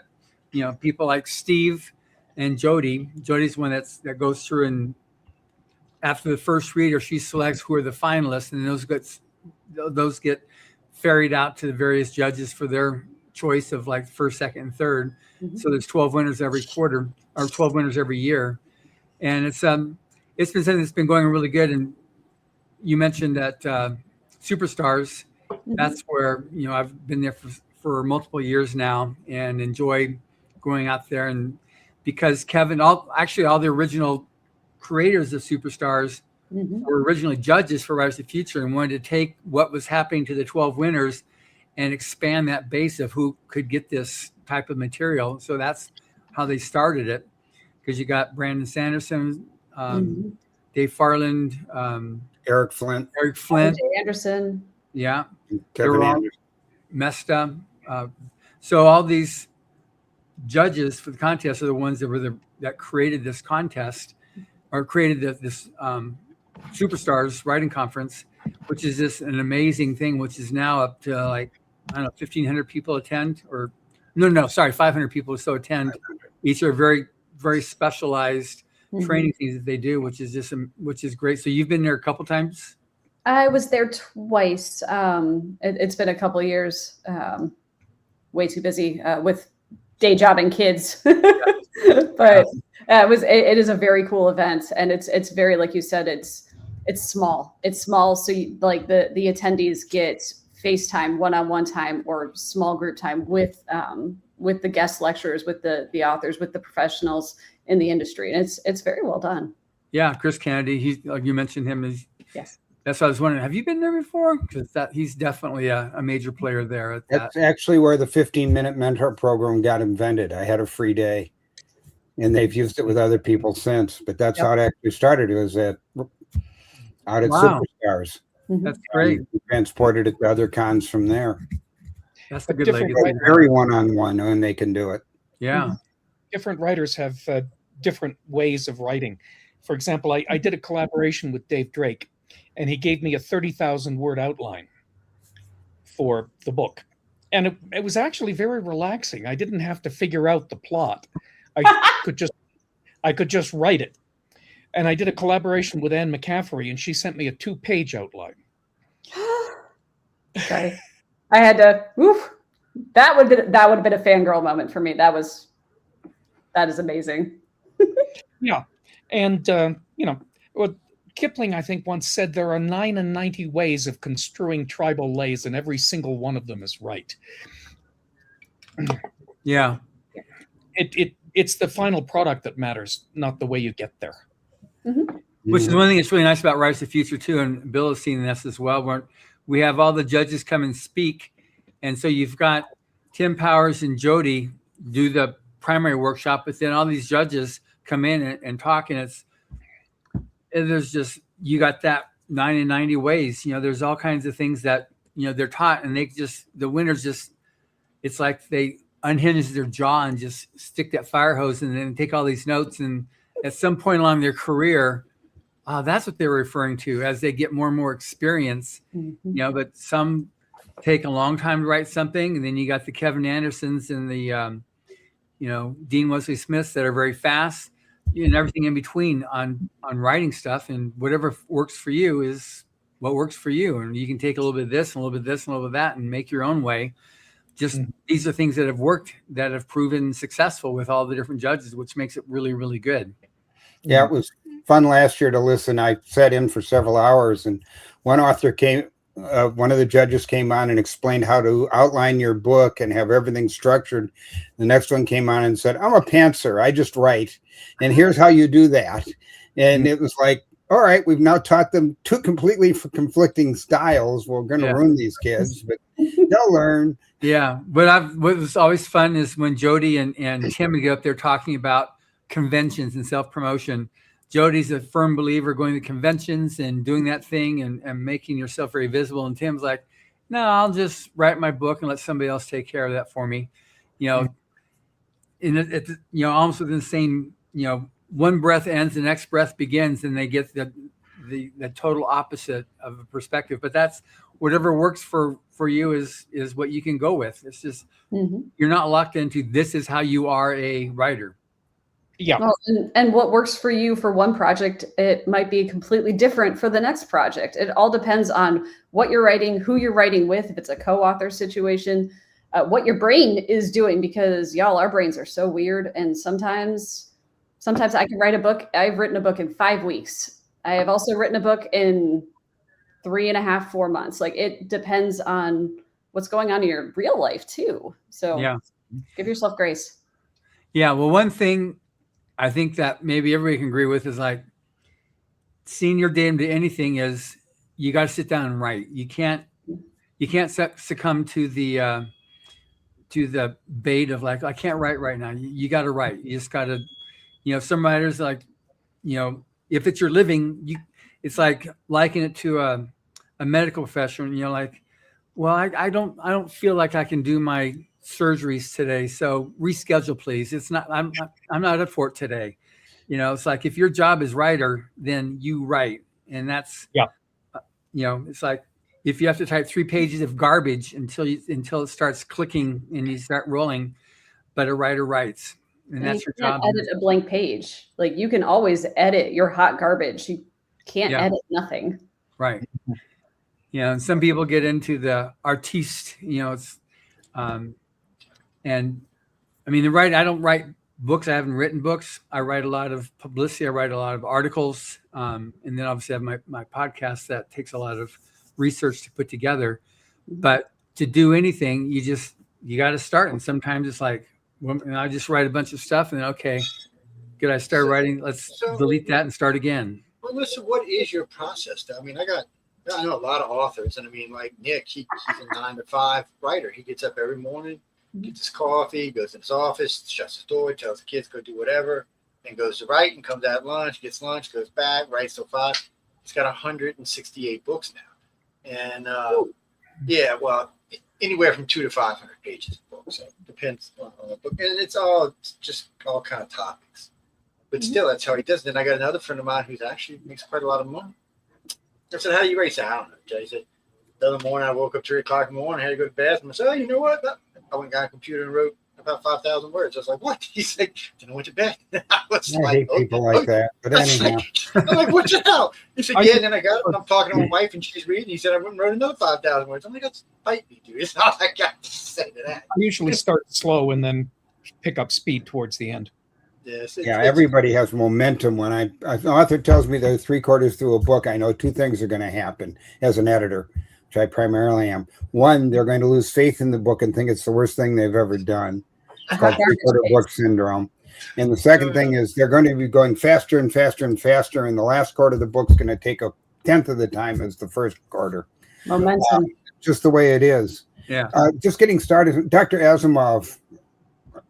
people like Steve and Jody. Jody's one that goes through, and after the first reader, she selects who are the finalists, and those get ferried out to the various judges for their choice of like first, second, and third. Mm-hmm. So there's 12 winners every quarter, or 12 winners every year, and it's been something that's been going really good. And you mentioned that Superstars. Mm-hmm. That's where I've been there for multiple years now, and enjoy going out there. And because Kevin, all the original creators of Superstars were originally judges for Writers of the Future, and wanted to take what was happening to the 12 winners and expand that base of who could get this type of material. So that's how they started it, because you got Brandon Sanderson, Dave Farland, Eric Flint, Jay Anderson. Yeah. Kevin Anderson. Messed up. So all these judges for the contest are the ones that created this contest, or created this Superstars writing conference, which is just an amazing thing, which is now up to 1,500 people attend, or no, sorry, 500 people or so attend. Each are very, very specialized training things that they do, which is great. So you've been there a couple times? I was there twice. It's been a couple of years. Way too busy with day job and kids, but it is a very cool event, and it's very, like you said, it's small. It's small, so the attendees get FaceTime, one-on-one time, or small group time with with the guest lecturers, with the authors, with the professionals in the industry. And it's very well done. Yeah, Chris Kennedy, you mentioned him. Yes. That's what I was wondering. Have you been there before? Because he's definitely a major player there at that. That's actually where the 15-minute mentor program got invented. I had a free day, and they've used it with other people since. But that's how it actually started. It was out at Wow. Superstars. That's great. We transported it to other cons from there. That's a good Different legacy. Very one-on-one, and they can do it. Yeah. Different writers have different ways of writing. For example, I did a collaboration with Dave Drake, and he gave me a 30,000 word outline for the book. And it was actually very relaxing. I didn't have to figure out the plot. I could just write it. And I did a collaboration with Anne McCaffrey, and she sent me a 2-page outline. Sorry. I had to, that would have been a fangirl moment for me. That is amazing. Yeah. And, well, Kipling, I think, once said there are 99 ways of construing tribal lays, and every single one of them is right. Yeah. It's the final product that matters, not the way you get there. Mm-hmm. Which is one thing that's really nice about Writers of the Future too, and Bill has seen this as well, where we have all the judges come and speak, and so you've got Tim Powers and Jody do the primary workshop, but then all these judges come in and talk, and there's just, you got that 90 ways. There's all kinds of things that they're taught, and the winners just, it's like they unhinge their jaw and just stick that fire hose and then take all these notes, and at some point along their career, that's what they're referring to as they get more and more experience. Mm-hmm. But some take a long time to write something, and then you got the Kevin Andersons and the Dean Wesley Smiths that are very fast, and everything in between on writing stuff. And whatever works for you is what works for you, and you can take a little bit of this and a little bit of this and a little bit of that and make your own way. These are things that have worked, that have proven successful with all the different judges, which makes it really, really good. Yeah, it was fun last year to listen. I sat in for several hours, and one of the judges came on and explained how to outline your book and have everything structured. The next one came on and said, I'm a pantser, I just write, and here's how you do that. And it was like, all right, we've now taught them two completely conflicting styles. We're going to ruin these kids, but they'll learn. Yeah, what was always fun is when Jody and Tim would get up there talking about conventions and self-promotion. Jody's a firm believer going to conventions and doing that thing and making yourself very visible. And Tim's like, no, I'll just write my book and let somebody else take care of that for me. Almost within the same, one breath ends, the next breath begins, and they get the total opposite of a perspective. But that's whatever works for you is what you can go with. It's just, you're not locked into, this is how you are a writer. Yeah. Well, and what works for you for one project, it might be completely different for the next project. It all depends on what you're writing, who you're writing with, if it's a co-author situation, what your brain is doing, because y'all, our brains are so weird. And sometimes I can write a book. I've written a book in 5 weeks. I have also written a book in 3.5, 4 months. Like, it depends on what's going on in your real life too. So give yourself grace. Yeah. Well, one thing I think that maybe everybody can agree with is, like, seeing your day into anything is, you got to sit down and write. You can't succumb to the bait of, like, I can't write right now. You got to write. You just got to, some writers, like, if it's your living, it's like liken it to a medical profession. Like, well, I don't feel like I can do my surgeries today, so reschedule, please. It's not, I'm not up for it today. It's like, if your job is writer, then you write. And that's, it's like, if you have to type 3 pages of garbage until it starts clicking and you start rolling, but a writer writes, and that's your job. Edit a blank page. Like, you can always edit your hot garbage. You can't edit nothing. Right. And some people get into the artiste, it's, and I mean, I don't write books. I haven't written books. I write a lot of publicity. I write a lot of articles. And then obviously I have my podcast that takes a lot of research to put together. But to do anything, you got to start. And sometimes it's like, And I just write a bunch of stuff, and then, okay, good. I start writing. Let's delete that and start again. Well, listen, what is your process? I mean, I know a lot of authors, and I mean, like Nick, he's a 9 to 5 writer. He gets up every morning, gets his coffee, goes in his office, shuts his door, tells the kids go do whatever, and goes to write and comes out lunch, gets lunch, goes back, writes till 5. He's got 168 books now, and yeah, well, anywhere from 200 to 500 pages of books. So it depends on the book, and it's just all kind of topics. But still, that's how he does it. And I got another friend of mine who's actually makes quite a lot of money. I said, "How do you raise?" I don't know, Jay. He said, "The other morning I woke up 3 o'clock in the morning, I had to go to the bathroom. I said, oh, you know what? I went and got a computer and wrote about 5,000 words." I was like, "What?" He said, "Then I went to bed." I was I hate people like that. But anyhow, I'm like, "What the hell?" He said, "Yeah." And then I got it. And I'm talking to my wife, and she's reading. He said, "I went and wrote another 5,000 words." I'm like, "That's fight me, dude. It's not like I got to say to that." I usually start slow and then pick up speed towards the end. Yes, yeah, everybody has momentum. When an author tells me they're 3/4 through a book, I know 2 things are going to happen as an editor, which I primarily am. One, they're going to lose faith in the book and think it's the worst thing they've ever done. It's called 3/4 book syndrome. And the second thing is they're going to be going faster and faster and faster, and the last quarter of the book's going to take 1/10 of the time as the first quarter. Momentum. Just the way it is. Yeah. Just getting started. Dr. Asimov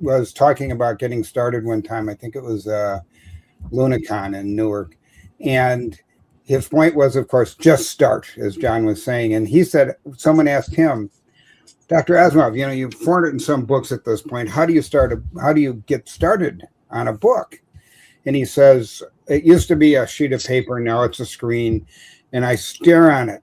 was talking about getting started one time. I think it was Lunacon in Newark. And his point was, of course, just start, as John was saying. And he said, someone asked him, Dr. Asimov, you've 400 and some books at this point. How do you get started on a book? And he says, it used to be a sheet of paper. Now it's a screen. And I stare at it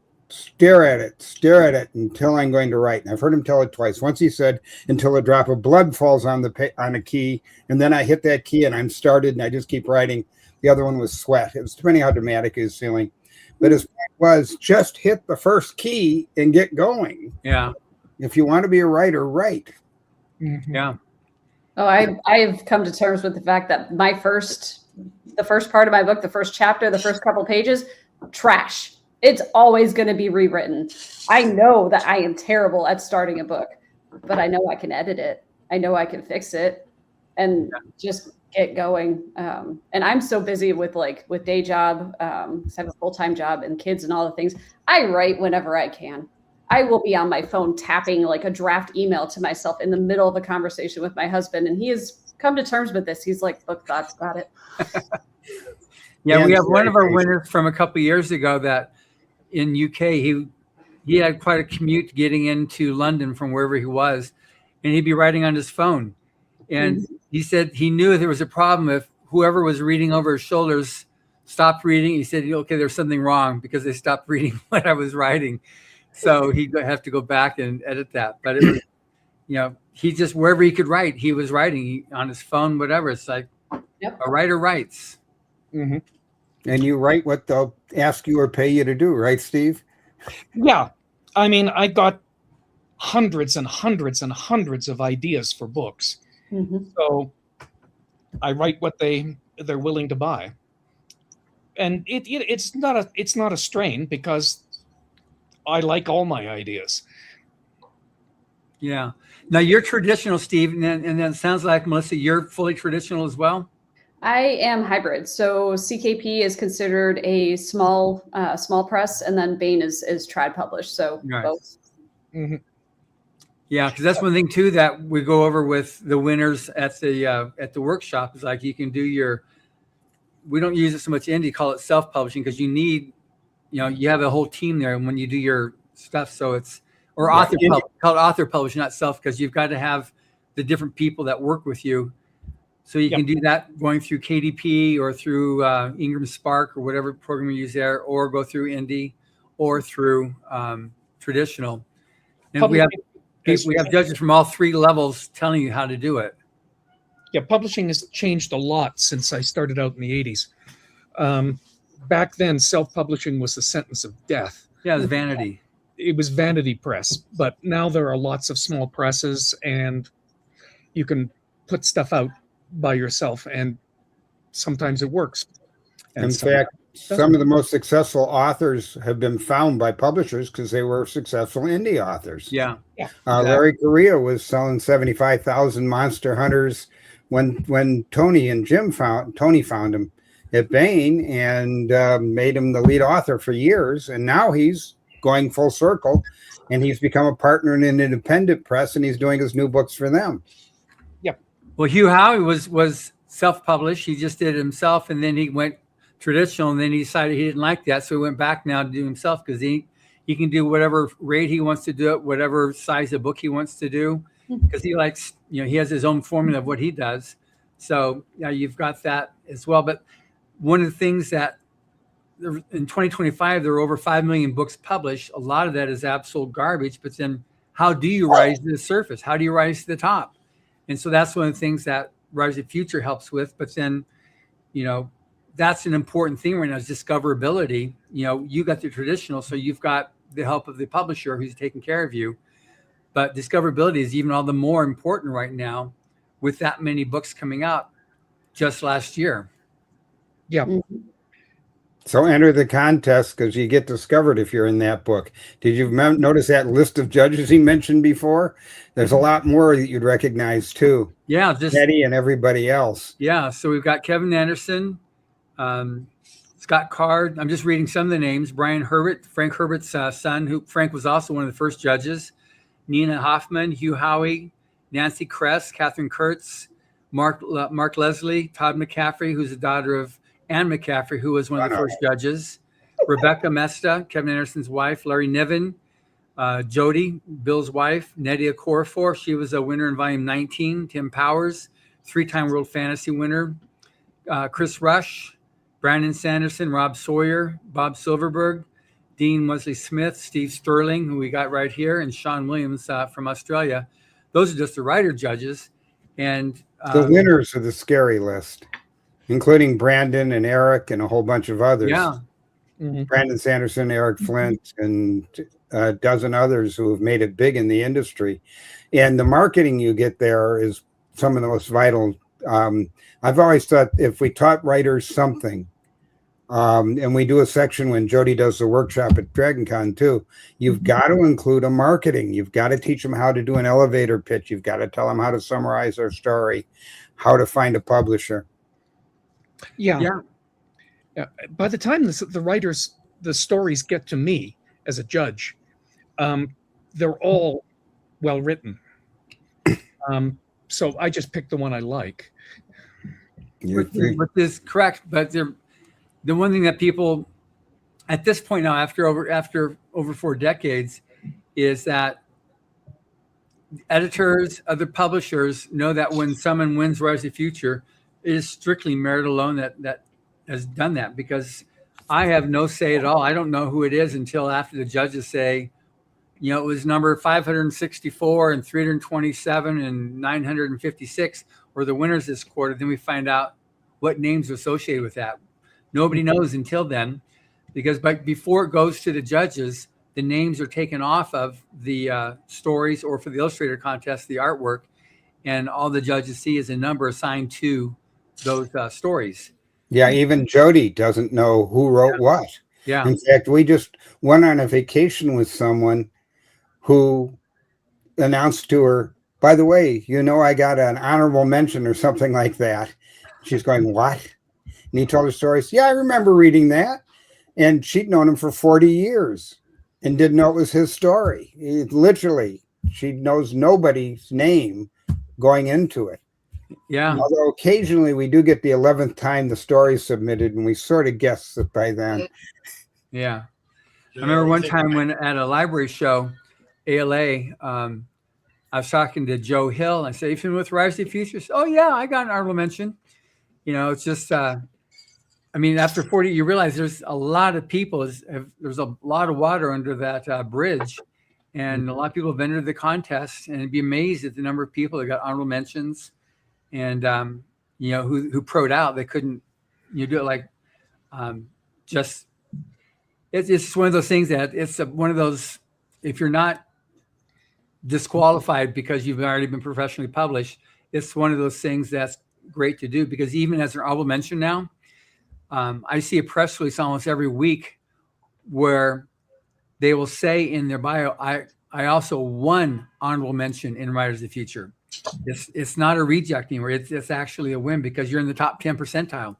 until I'm going to write. And I've heard him tell it twice. Once he said, until a drop of blood falls on a key, and then I hit that key and I'm started and I just keep writing. The other one was sweat. It was depending how dramatic he was feeling. But his point was just hit the first key and get going. Yeah. If you want to be a writer, write. Mm-hmm. Yeah. Oh, I've come to terms with the fact that the first part of my book, the first chapter, the first couple pages, trash. It's always going to be rewritten. I know that I am terrible at starting a book, but I know I can edit it. I know I can fix it and just get going. And I'm so busy with day job, 'cause I have a full-time job and kids and all the things. I write whenever I can. I will be on my phone tapping like a draft email to myself in the middle of a conversation with my husband. And he has come to terms with this. He's like, book thoughts, got it. Yeah, we have one of our winners from a couple of years ago that in UK, he had quite a commute getting into London from wherever he was, and he'd be writing on his phone. And he said he knew there was a problem if whoever was reading over his shoulders stopped reading. He said, okay, there's something wrong because they stopped reading what I was writing. So he'd have to go back and edit that. But it was, he just, wherever he could write, he was writing on his phone, whatever. It's like a writer writes. Mm-hmm. And you write what they'll ask you or pay you to do, right, Steve? Yeah. I mean, I got hundreds and hundreds and hundreds of ideas for books. Mm-hmm. So I write what they're willing to buy. And it's not a strain because I like all my ideas. Yeah. Now you're traditional, Steve, and then it sounds like, Melissa, you're fully traditional as well? I am hybrid. So CKP is considered a small press, and then Bain is trad published. So both. Mm-hmm. Yeah, because that's one thing too that we go over with the winners at the workshop is like you can do we don't use it so much indie, call it self-publishing because you need, you have a whole team there when you do your stuff. So it's called author publish, not self, because you've got to have the different people that work with you. So you can do that going through KDP or through Ingram Spark or whatever program you use there, or go through Indie or through traditional. And we have judges from all 3 levels telling you how to do it. Yeah, publishing has changed a lot since I started out in the 80s. Back then, self-publishing was the sentence of death. Yeah, it was vanity. It was vanity press. But now there are lots of small presses, and you can put stuff out by yourself, and sometimes it works. In fact, Some of the most successful authors have been found by publishers because they were successful indie authors. Yeah. Exactly. Larry Correa was selling 75,000 Monster Hunters when Tony found him at Bain and made him the lead author for years. And now he's going full circle, and he's become a partner in an independent press, and he's doing his new books for them. Yep. Well, Hugh Howey was self-published. He just did it himself, and then he went traditional, and then he decided he didn't like that, so he went back now to do himself because he can do whatever rate he wants to do it, whatever size of book he wants to do, because he likes, he has his own formula of what he does. So yeah, you've got that as well. But one of the things that in 2025, there are over 5 million books published. A lot of that is absolute garbage, but then how do you rise to the surface? How do you rise to the top? And so that's one of the things that Rise of the Future helps with. But then, that's an important thing right now is discoverability. You got the traditional, so you've got the help of the publisher who's taking care of you. But discoverability is even all the more important right now with that many books coming out just last year. Yeah. Mm-hmm. So enter the contest because you get discovered if you're in that book. Did you notice that list of judges he mentioned before? There's a lot more that you'd recognize too. Yeah, just Eddie and everybody else. Yeah, so we've got Kevin Anderson, Scott Card. I'm just reading some of the names. Brian Herbert, Frank Herbert's son, who Frank was also one of the first judges. Nina Hoffman, Hugh Howey, Nancy Kress, Catherine Kurtz, Mark Leslie, Todd McCaffrey, who's the daughter of Anne McCaffrey, who was one of the first judges. Rebecca Mesta, Kevin Anderson's wife. Larry Niven, Jody, Bill's wife. Nydia Corafor, she was a winner in volume 19. Tim Powers, 3-time World Fantasy winner. Chris Rush, Brandon Sanderson, Rob Sawyer, Bob Silverberg, Dean Wesley Smith, Steve Stirling, who we got right here, and Sean Williams from Australia. Those are just the writer judges. And the winners of the scary list, including Brandon and Eric and a whole bunch of others. Yeah. Mm-hmm. Brandon Sanderson, Eric Flint, and a dozen others who have made it big in the industry. And the marketing you get there is some of the most vital. I've always thought if we taught writers something, and we do a section when Jody does the workshop at DragonCon too, you've got to include a marketing. You've got to teach them how to do an elevator pitch. You've got to tell them how to summarize their story, how to find a publisher. Yeah. By the time the stories get to me as a judge, they're all well written. So I just pick the one I like. Which is correct, but the one thing that people at this point now, after over 4 decades, is that editors, other publishers know that when someone wins Rise of the Future, it is strictly merit alone that has done that, because I have no say at all. I don't know who it is until after the judges say, it was number 564 and 327 and 956 were the winners this quarter. Then we find out what names are associated with that. Nobody knows until then, because before it goes to the judges, the names are taken off of the stories, or for the illustrator contest, the artwork, and all the judges see is a number assigned to those stories. Yeah, even Jody doesn't know who wrote what. Yeah. In fact, we just went on a vacation with someone who announced to her, by the way, I got an honorable mention or something like that. She's going, what? And he told her stories. Yeah, I remember reading that. And she'd known him for 40 years and didn't know it was his story. Literally, she knows nobody's name going into it. Yeah. Although occasionally we do get the 11th time the story submitted, and we sort of guess it by then. Yeah. I remember one time when at a library show, ALA, I was talking to Joe Hill. I said, "You familiar with Rise of the Future?" Oh, yeah, I got an honorable mention. It's just, after 40, you realize there's a lot of people, there's a lot of water under that bridge. And a lot of people have entered the contest, and it'd be amazed at the number of people that got honorable mentions and, who pro'd out. They couldn't, do it like, it's one of those things that it's one of those, if you're not disqualified because you've already been professionally published, it's one of those things that's great to do, because even as an honorable mention now, I see a press release almost every week where they will say in their bio, I also won honorable mention in Writers of the Future. It's not a reject anymore. It's actually a win because you're in the top 10 percentile.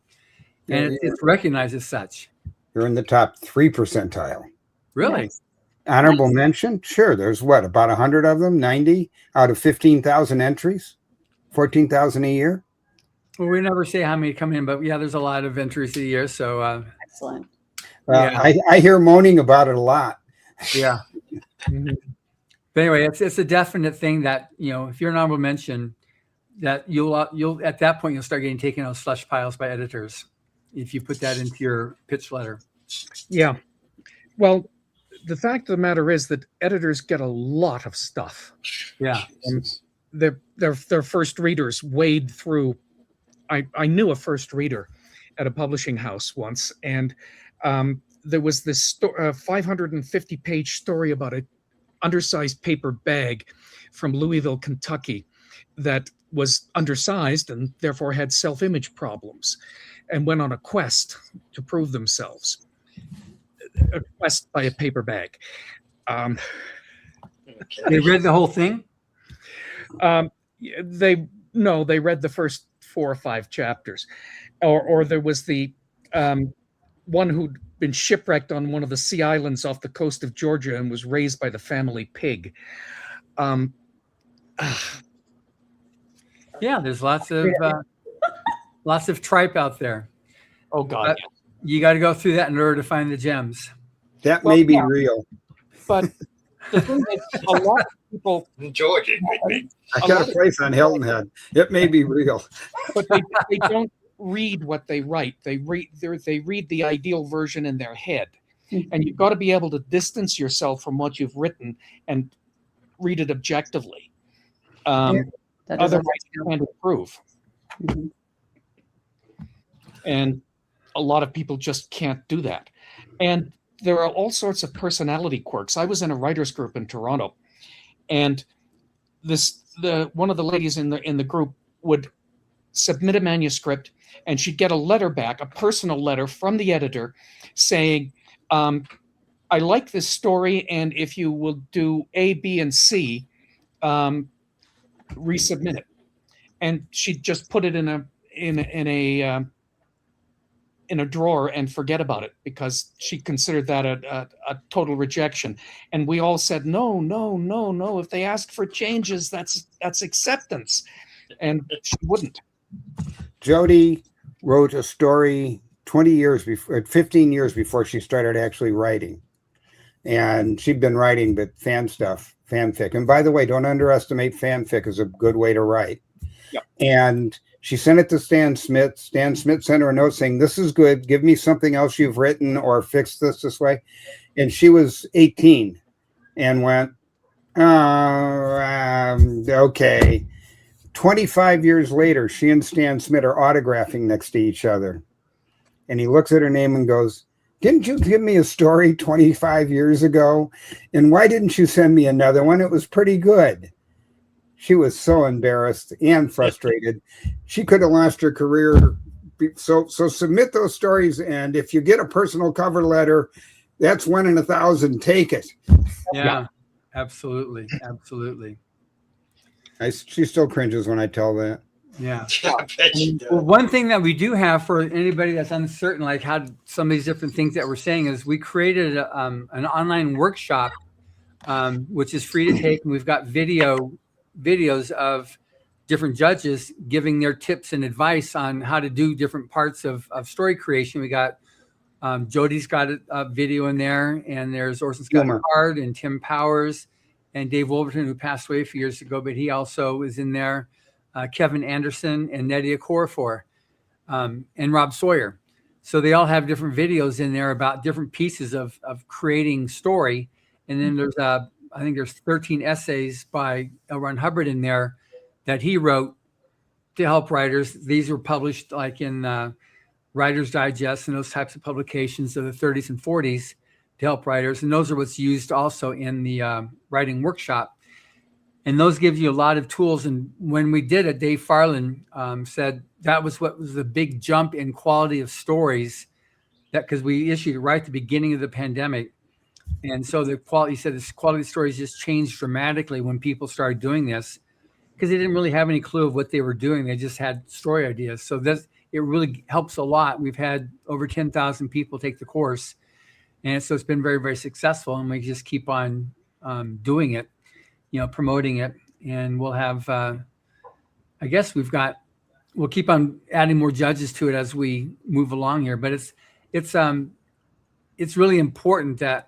And it's recognized as such. You're in the top 3 percentile. Really? Nice. Honorable mention? Sure. There's what, about 100 of them? 90 out of 15,000 entries? 14,000 a year? Well, we never say how many come in, but yeah, there's a lot of entries a year. So Excellent. Yeah. I hear moaning about it a lot. yeah. But anyway, it's a definite thing that, if you're an honorable mention, that you'll at that point you'll start getting taken out of slush piles by editors if you put that into your pitch letter. Yeah. Well, the fact of the matter is that editors get a lot of stuff. Yeah. Their first readers wade through. I knew a first reader at a publishing house once, and there was this 550-page story about an undersized paper bag from Louisville, Kentucky, that was undersized and therefore had self-image problems, and went on a quest to prove themselves. A quest by a paper bag. They read the whole thing? They read the first 4 or 5 chapters, or there was the one who'd been shipwrecked on one of the sea islands off the coast of Georgia and was raised by the family pig. Yeah, there's lots of tripe out there. Oh God! You got to go through that in order to find the gems. That may be real. But the thing is, a lot of people, Georgia, I got a place on Hilton Head. It may be real. but they don't read what they write. They read the ideal version in their head, and you've got to be able to distance yourself from what you've written and read it objectively. Otherwise, you can't improve. Mm-hmm. And a lot of people just can't do that. And there are all sorts of personality quirks. I was in a writers group in Toronto, and one of the ladies in the group would submit a manuscript, and she'd get a letter back, a personal letter from the editor saying, I like this story, and if you will do A, B, and C, resubmit it. And she'd just put it in a drawer and forget about it because she considered that a total rejection. And we all said, no. If they ask for changes, that's acceptance. And she wouldn't. Jody wrote a story 15 years before she started actually writing. And she'd been writing, but fanfic. And by the way, don't underestimate fanfic as a good way to write. Yep. And she sent it to Stan Smith. Stan Smith sent her a note saying, this is good. Give me something else you've written or fix this way. And she was 18 and went, okay. 25 years later, she and Stan Smith are autographing next to each other. And he looks at her name and goes, didn't you give me a story 25 years ago? And why didn't you send me another one? It was pretty good. She was so embarrassed and frustrated. She could have lost her career. So submit those stories. And if you get a personal cover letter, that's 1 in 1,000. Take it. Yeah, absolutely. Absolutely. She still cringes when I tell that. Yeah. I bet you do. Well, one thing that we do have for anybody that's uncertain, like how some of these different things that we're saying, is we created an online workshop, which is free to take. And we've got videos of different judges giving their tips and advice on how to do different parts of story creation. We got Jody's got a video in there, and there's Orson Scott Card and Tim Powers and Dave Wolverton, who passed away a few years ago, but he also is in there. Kevin Anderson and Nedia Corafor, and Rob Sawyer. So they all have different videos in there about different pieces of creating story. And then there's I think there's 13 essays by L. Ron Hubbard in there that he wrote to help writers. These were published like in Writer's Digest and those types of publications of the 30s and 40s to help writers. And those are what's used also in the writing workshop. And those give you a lot of tools. And when we did it, Dave Farland said that was what was the big jump in quality of stories, that because we issued it right at the beginning of the pandemic. And so the quality, he said, this quality of stories just changed dramatically when people started doing this, because they didn't really have any clue of what they were doing. They just had story ideas. So it really helps a lot. We've had over 10,000 people take the course. And so it's been very, very successful. And we just keep on doing it, promoting it. And we'll have, I guess we'll keep on adding more judges to it as we move along here. But it's really important that,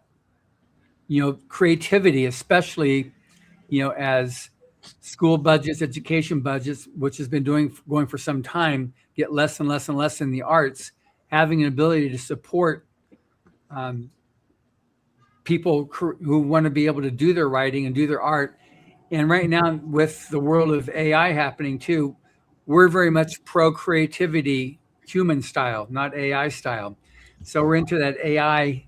creativity, especially, as school budgets, education budgets, which has been going for some time, get less and less and less in the arts, having an ability to support people who want to be able to do their writing and do their art. And right now, with the world of AI happening too, we're very much pro creativity, human style, not AI style. So we're into that. AI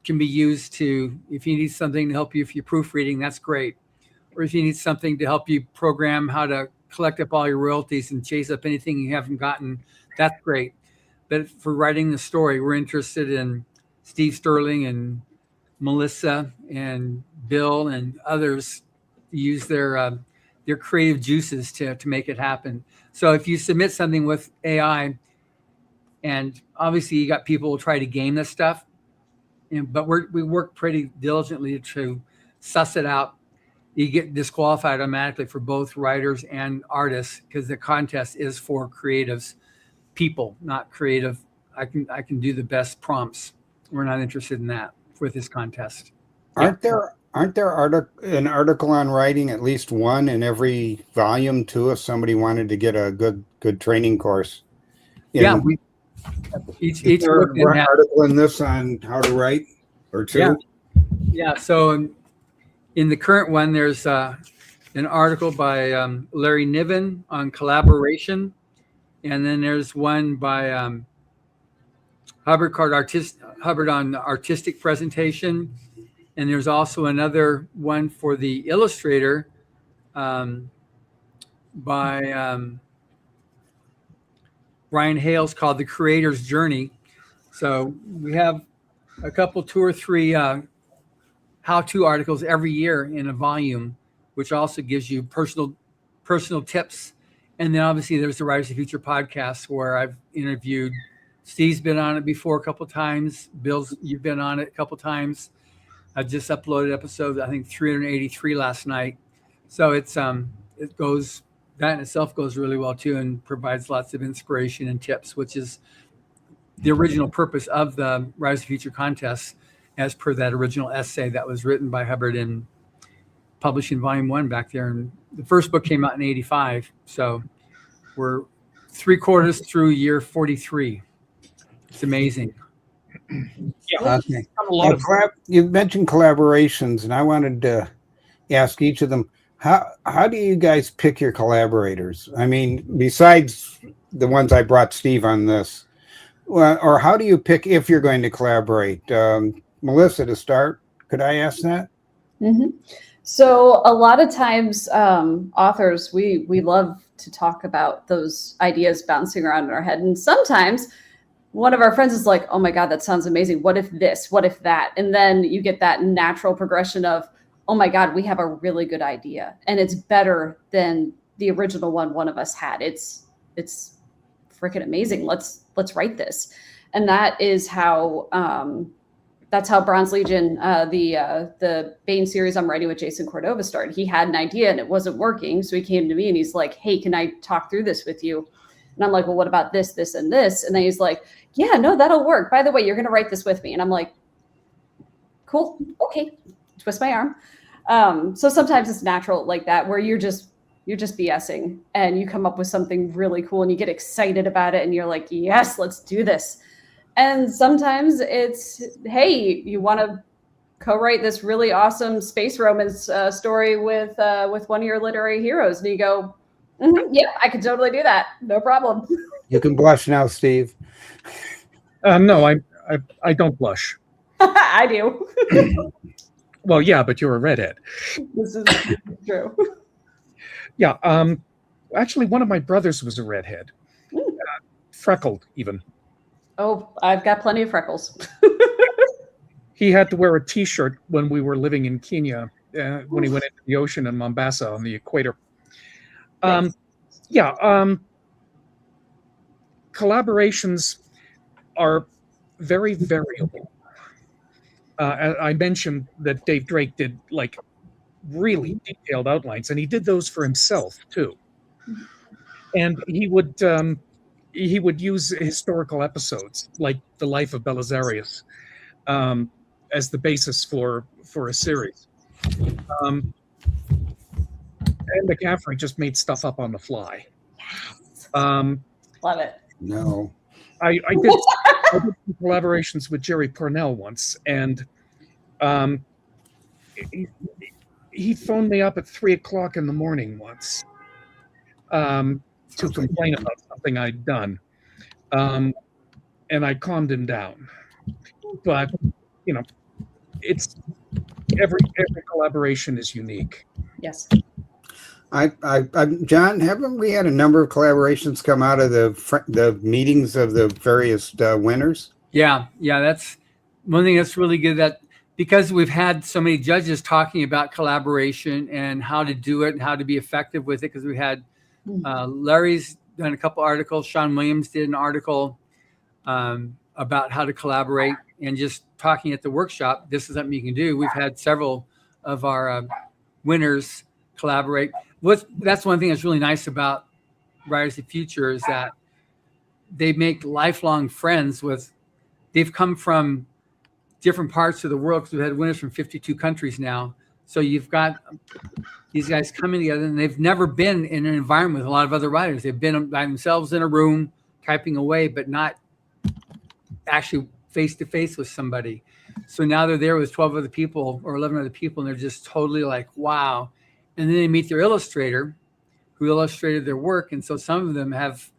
can be used to, if you need something to help you if you're proofreading, that's great. Or if you need something to help you program how to collect up all your royalties and chase up anything you haven't gotten, that's great. But for writing the story, we're interested in Steve Stirling and Melissa and Bill and others use their creative juices to make it happen. So if you submit something with AI, and obviously you got people who try to game this stuff, but we work pretty diligently to suss it out. You get disqualified automatically for both writers and artists, because the contest is for creatives, people, not creative. I can do the best prompts. We're not interested in that with this contest. Aren't there an article on writing, at least one in every volume too, if somebody wanted to get a good training course? Yeah, each book one article in this on how to write, or two. Yeah. So in the current one, there's an article by Larry Niven on collaboration, and then there's one by Hubbard on artistic presentation, and there's also another one for the illustrator by Brian Hales called The Creator's Journey. So we have a couple, 2 or 3 how-to articles every year in a volume, which also gives you personal tips. And then obviously there's the Writers of the Future podcast, where I've interviewed. Steve's been on it before a couple times. Bill's, you've been on it a couple times. I just uploaded episode, I think 383 last night. So it goes, that in itself goes really well too, and provides lots of inspiration and tips, which is the original purpose of the Rise of the Future contest, as per that original essay that was written by Hubbard and published in volume 1 back there. And the first book came out in 85. So we're 3/4 through year 43. It's amazing. Yeah. Okay. You mentioned collaborations, and I wanted to ask each of them, how do you guys pick your collaborators? I mean, besides the ones I brought Steve on this, or how do you pick if you're going to collaborate? Melissa, to start, could I ask that? Mm-hmm. So a lot of times, authors, we love to talk about those ideas bouncing around in our head. And sometimes one of our friends is like, oh my God, that sounds amazing. What if this? What if that? And then you get that natural progression of, oh my God, we have a really good idea. And it's better than the original one of us had. It's freaking amazing. Let's write this. And that is how, that's how Bronze Legion, the Bane series I'm writing with Jason Cordova started. He had an idea and it wasn't working. So he came to me and he's like, hey, can I talk through this with you? And I'm like, well, what about this, this, and this? And then he's like, yeah, no, that'll work. By the way, you're going to write this with me. And I'm like, cool. Okay. Twist my arm. So sometimes it's natural like that, where you're just BSing and you come up with something really cool and you get excited about it and you're like, yes, let's do this. And sometimes it's, hey, you want to co-write this really awesome space romance story with one of your literary heroes. And you go, yeah, I could totally do that. No problem. You can blush now, Steve. No, I don't blush. I do. Well, yeah, but you're a redhead. This is true. Yeah. Actually, one of my brothers was a redhead, freckled even. Oh, I've got plenty of freckles. He had to wear a T-shirt when we were living in Kenya, when he went into the ocean in Mombasa on the equator. Nice. Yeah. Collaborations are very variable. I mentioned that Dave Drake did like really detailed outlines, and he did those for himself too. And he would use historical episodes like the life of Belisarius as the basis for a series. And McCaffrey just made stuff up on the fly. Um, Love it. No. I did some collaborations with Jerry Parnell once, and he phoned me up at 3:00 in the morning once to complain about something I'd done, and I calmed him down. But you know, it's every collaboration is unique. Yes. John, haven't we had a number of collaborations come out of the meetings of the various winners? Yeah, that's one thing that's really good, that because we've had so many judges talking about collaboration and how to do it and how to be effective with it, because we had Larry's done a couple articles, Sean Williams did an article about how to collaborate, and just talking at the workshop, this is something you can do. We've had several of our winners collaborate. That's one thing that's really nice about Writers of the Future, is that they make lifelong friends with, they've come from different parts of the world, because we've had winners from 52 countries now. So you've got these guys coming together, and they've never been in an environment with a lot of other writers. They've been by themselves in a room typing away, but not actually face to face with somebody. So now they're there with 12 other people or 11 other people, and they're just totally like, wow. And then they meet their illustrator who illustrated their work. And so some of them have,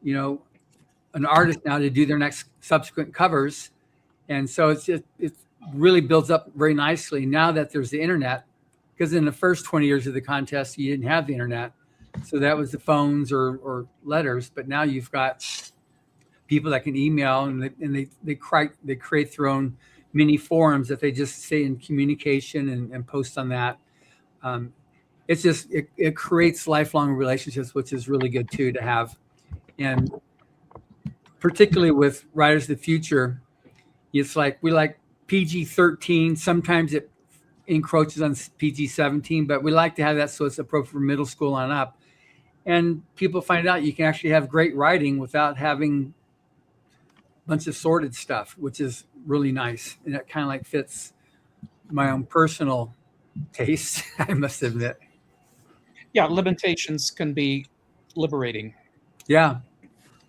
an artist now to do their next subsequent covers. And so it really builds up very nicely now that there's the internet, because in the first 20 years of the contest, you didn't have the internet. So that was the phones or letters. But now you've got people that can email, and they create their own mini forums that they just stay in communication and post on that. It's just, it creates lifelong relationships, which is really good too to have. And particularly with Writers of the Future, it's like, we like PG-13. Sometimes it encroaches on PG-17, but we like to have that so it's appropriate for middle school on up. And people find out you can actually have great writing without having a bunch of sordid stuff, which is really nice. And it kind of like fits my own personal taste, I must admit. Yeah, limitations can be liberating. Yeah.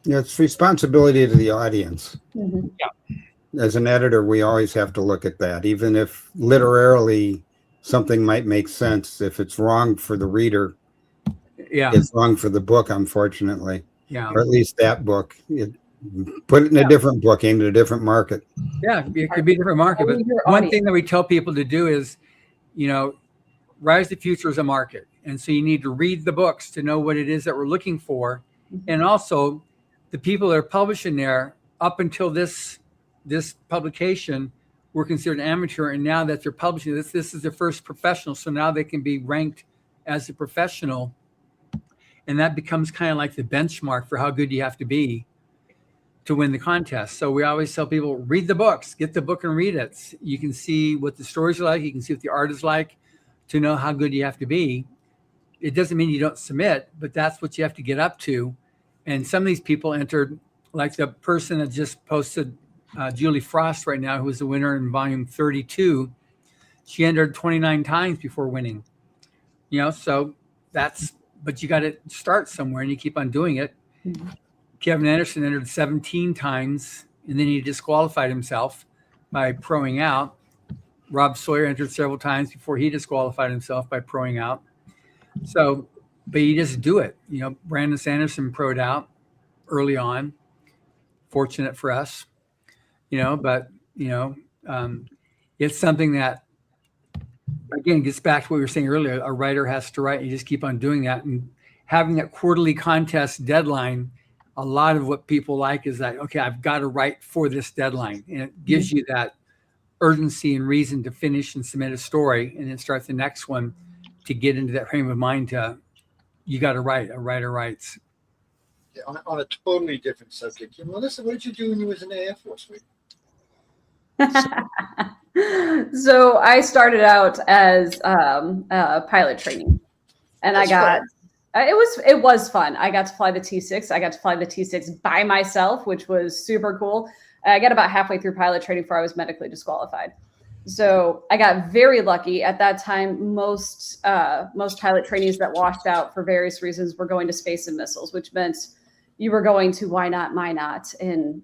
It's responsibility to the audience. Mm-hmm. Yeah. As an editor, we always have to look at that. Even if literarily something might make sense, if it's wrong for the reader, it's wrong for the book, unfortunately. Yeah. Or at least that book. Put it in a different book, aimed at a different market. Yeah, it could be a different market. But one thing that we tell people to do is, Rise of the Future is a market. And so you need to read the books to know what it is that we're looking for. And also, the people that are publishing there, up until this publication, were considered amateur. And now that they're publishing this is their first professional. So now they can be ranked as a professional. And that becomes kind of like the benchmark for how good you have to be to win the contest. So we always tell people, read the books, get the book and read it. You can see what the stories are like. You can see what the art is like to know how good you have to be. It doesn't mean you don't submit, but that's what you have to get up to. And some of these people entered, like the person that just posted, Julie Frost right now, who was the winner in volume 32. She entered 29 times before winning. So but you got to start somewhere and you keep on doing it. Mm-hmm. Kevin Anderson entered 17 times, and then he disqualified himself by proing out. Rob Sawyer entered several times before he disqualified himself by proing out. So, but you just do it. Brandon Sanderson proed out early on. Fortunate for us, but it's something that again, it gets back to what we were saying earlier. A writer has to write. You just keep on doing that, and having that quarterly contest deadline. A lot of what people like is that, okay, I've got to write for this deadline, and it gives you that urgency and reason to finish and submit a story, and then start the next one to get into that frame of mind. You got to write. A writer writes. Yeah, on a totally different subject. Melissa, what did you do when you was in the Air Force? So I started out as pilot training, and That's I got fun. it was fun. I got to fly the T6. I got to fly the T6 by myself, which was super cool. I got about halfway through pilot training before I was medically disqualified. So I got very lucky at that time. Most pilot trainees that washed out for various reasons were going to space and missiles, which meant you were going to Why Not, My Not in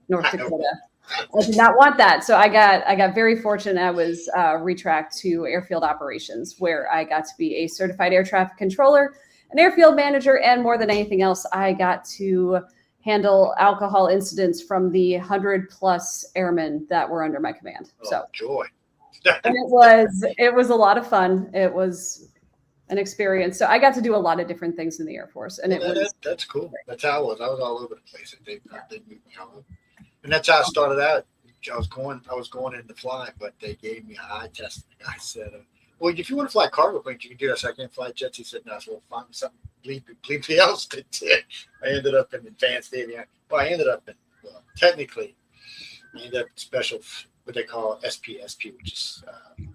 North Dakota. I did not want that. So I got very fortunate. I was retracked to airfield operations, where I got to be a certified air traffic controller, an airfield manager, and more than anything else, I got to handle alcohol incidents from the 100+ airmen that were under my command. Oh, So joy. and it was a lot of fun. It was an experience. So I got to do a lot of different things in the Air Force, and That's cool. That's how I was. I was all over the place. They moved me all over. And that's how I started out. I was going into flying, but they gave me a eye test. The guy said, well, if you want to fly cargo planes, you can do that. So I can't fly jets. He said, no, so we'll find me something completely else to do. I ended up in advanced aviation. Well, I ended up in, technically, I ended up in special, what they call SPSP, which is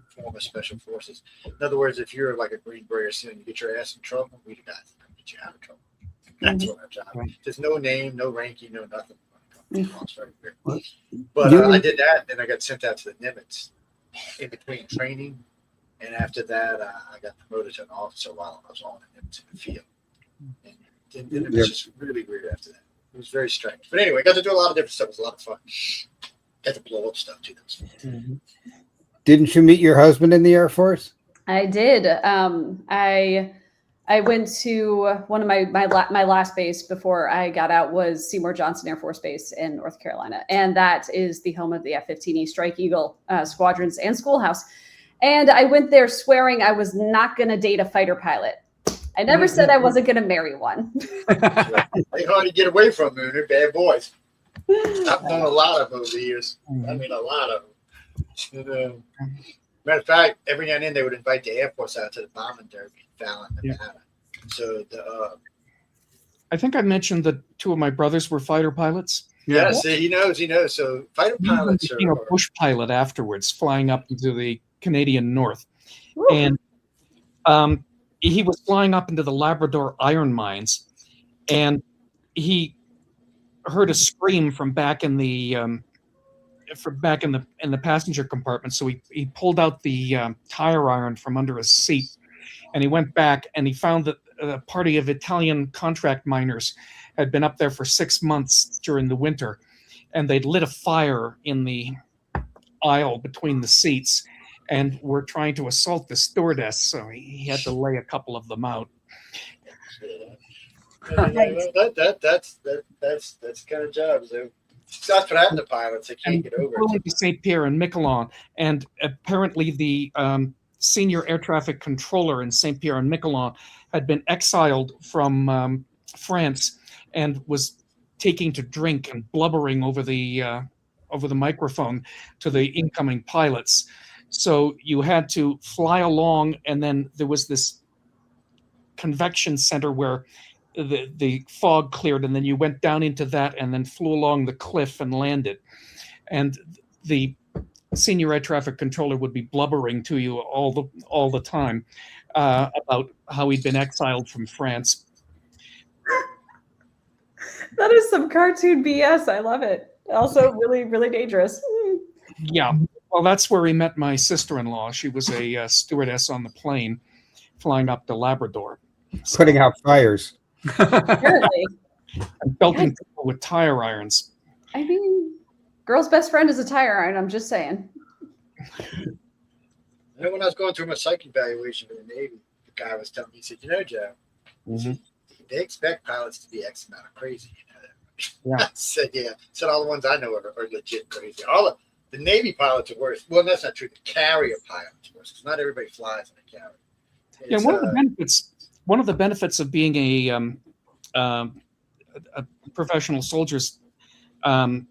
form of special forces. In other words, if you're like a Green Beret soon, you get your ass in trouble, we the guys that come get you out of trouble. That's what our job. Right. There's no name, no ranking, no nothing. Mm-hmm. But I did that, and I got sent out to the Nimitz in between training, and after that, I got promoted to an officer while I was on the Nimitz in the field. And it was just really weird after that. It was very strange. But anyway, got to do a lot of different stuff. It was a lot of fun. Got to blow up stuff too. That was fun. Mm-hmm. Didn't you meet your husband in the Air Force? I did. I went to one of my last base before I got out was Seymour Johnson Air Force Base in North Carolina. And that is the home of the F-15E Strike Eagle squadrons and schoolhouse. And I went there swearing I was not going to date a fighter pilot. I never said I wasn't going to marry one. They hard to get away from them. They're bad boys. I've known a lot of them over the years. I mean, a lot of them. Matter of fact, every now and then they would invite the Air Force out to the bombing derby in Fallon, Nevada. So I think I mentioned that two of my brothers were fighter pilots. yeah, see, he knows. So fighter pilots He became a bush pilot afterwards, flying up into the Canadian North. Woo. And he was flying up into the Labrador iron mines, and he heard a scream from back in the passenger compartment. So he pulled out the tire iron from under his seat, and he went back and he found that a party of Italian contract miners had been up there for 6 months during the winter, and they'd lit a fire in the aisle between the seats and were trying to assault the stewardess. So he had to lay a couple of them out. That's the kind of jobs. That's what happened to pilots. They can't get over it. To St. Pierre and Miquelon, and apparently the senior air traffic controller in St. Pierre and Miquelon had been exiled from France and was taking to drink and blubbering over the microphone to the incoming pilots. So you had to fly along, and then there was this convection center where the fog cleared, and then you went down into that and then flew along the cliff and landed. And the senior air traffic controller would be blubbering to you all the time about how he'd been exiled from France. That is some cartoon BS. I love it. Also really, really dangerous. Yeah. Well, that's where he met my sister-in-law. She was a stewardess on the plane flying up to Labrador. Putting out fires. Apparently. And belting people with tire irons. I mean, girl's best friend is a tire iron. I'm just saying. When I was going through my psych evaluation for the Navy, the guy was telling me, he said, Joe, they expect pilots to be X amount of crazy. You know that? Yeah. I said, yeah. I said, all the ones I know are legit crazy. All The Navy pilots are worse. Well, that's not true. The carrier pilots are worse because not everybody flies in a carrier. Yeah, one of the benefits of being a professional soldier's son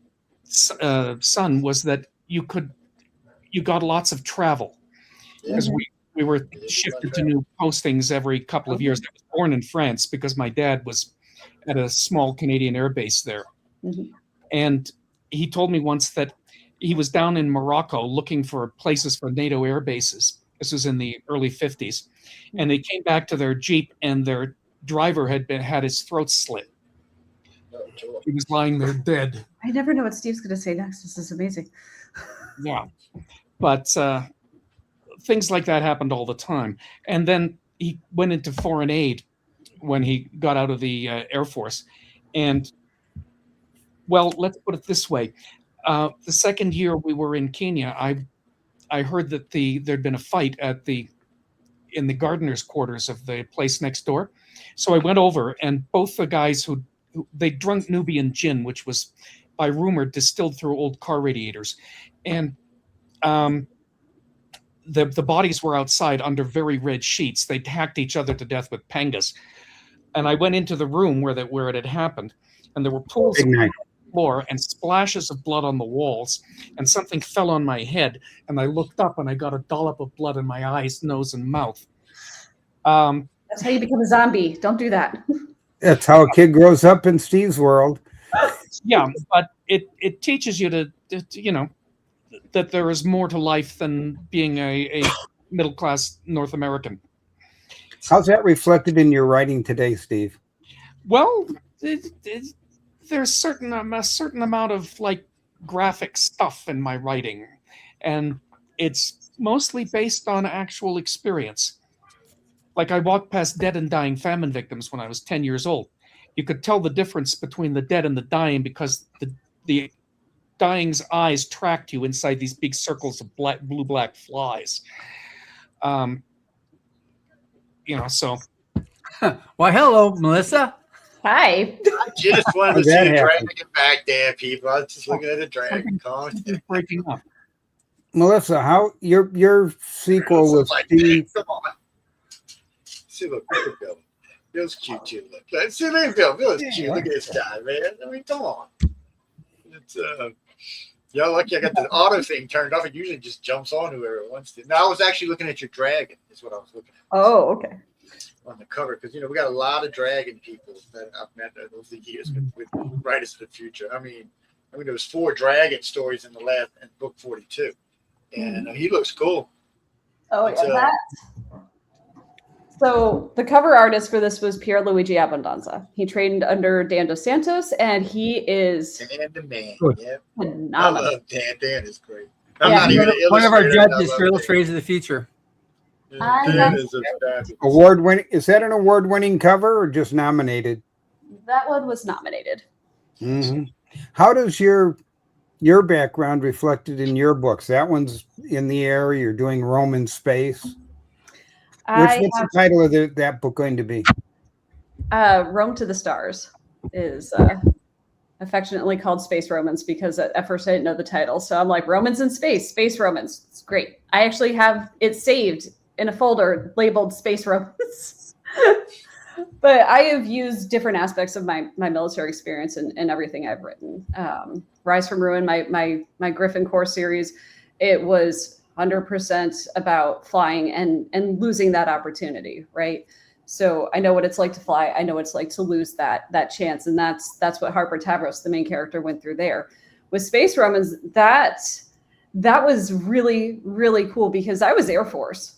was that you got lots of travel because we were shifted to new postings every couple of years. I was born in France because my dad was at a small Canadian air base there. And he told me once that he was down in Morocco looking for places for NATO air bases. This was in the early 50s. And they came back to their Jeep and their driver had his throat slit. He was lying there dead. I never know what Steve's going to say next. This is amazing. Yeah. But things like that happened all the time. And then he went into foreign aid when he got out of the Air Force. And, well, let's put it this way. The second year we were in Kenya, I heard that there'd been a fight in the gardener's quarters of the place next door. So I went over, and both the guys they drunk Nubian gin, which was by rumor distilled through old car radiators. And the bodies were outside under very red sheets. They'd hacked each other to death with pangas. And I went into the room where it had happened, and there were pools of blood on the floor and splashes of blood on the walls, and something fell on my head, and I looked up and I got a dollop of blood in my eyes, nose, and mouth. That's how you become a zombie. Don't do that. That's how a kid grows up in Steve's world. Yeah, but it teaches you to that there is more to life than being a middle-class North American. How's that reflected in your writing today, Steve? Well, there's a certain amount of like graphic stuff in my writing, and it's mostly based on actual experience. Like I walked past dead and dying famine victims when I was 10 years old. You could tell the difference between the dead and the dying because the dying's eyes tracked you inside these big circles of blue-black flies. So. Why, hello, Melissa. Hi. I just wanted to see the dragon back there, people. I was just looking at the dragon. Breaking up. Melissa, how your sequel was Steve? Come on. See, look at Bill. Bill's cute too. Look, see, look at Bill. Bill's cute. Look at this guy, man. I mean, come on. It's lucky I got the auto thing turned off. It usually just jumps on whoever it wants to. No, I was actually looking at your dragon. Is what I was looking at. Oh, okay. On the cover, because we got a lot of dragon people that I've met over the years with Writers of the Future. I mean, there was 4 dragon stories in book 42, and he looks cool. Oh, yeah, So the cover artist for this was Pierluigi Abbondanza. He trained under Dan Dos Santos, and he is Dan the man. Yeah. Phenomenal. I love Dan. Dan is great. One of our judges for Illustrators of the Future. Dan is award-winning. Is that an award-winning cover or just nominated? That one was nominated. Mm-hmm. How does your background reflected in your books? That one's in the air. You're doing Roman space. What's the title of that book going to be? Rome to the Stars is affectionately called Space Romans because at first I didn't know the title. So I'm like, Romans in space, Space Romans. It's great. I actually have it saved in a folder labeled Space Romans. But I have used different aspects of my military experience in everything I've written. Rise from Ruin, my Griffin Corps series, it was 100% about flying and losing that opportunity, right? So I know what it's like to fly. I know what it's like to lose that chance. And that's what Harper Tavros, the main character, went through there. With Space Romans, that was really, really cool because I was Air Force.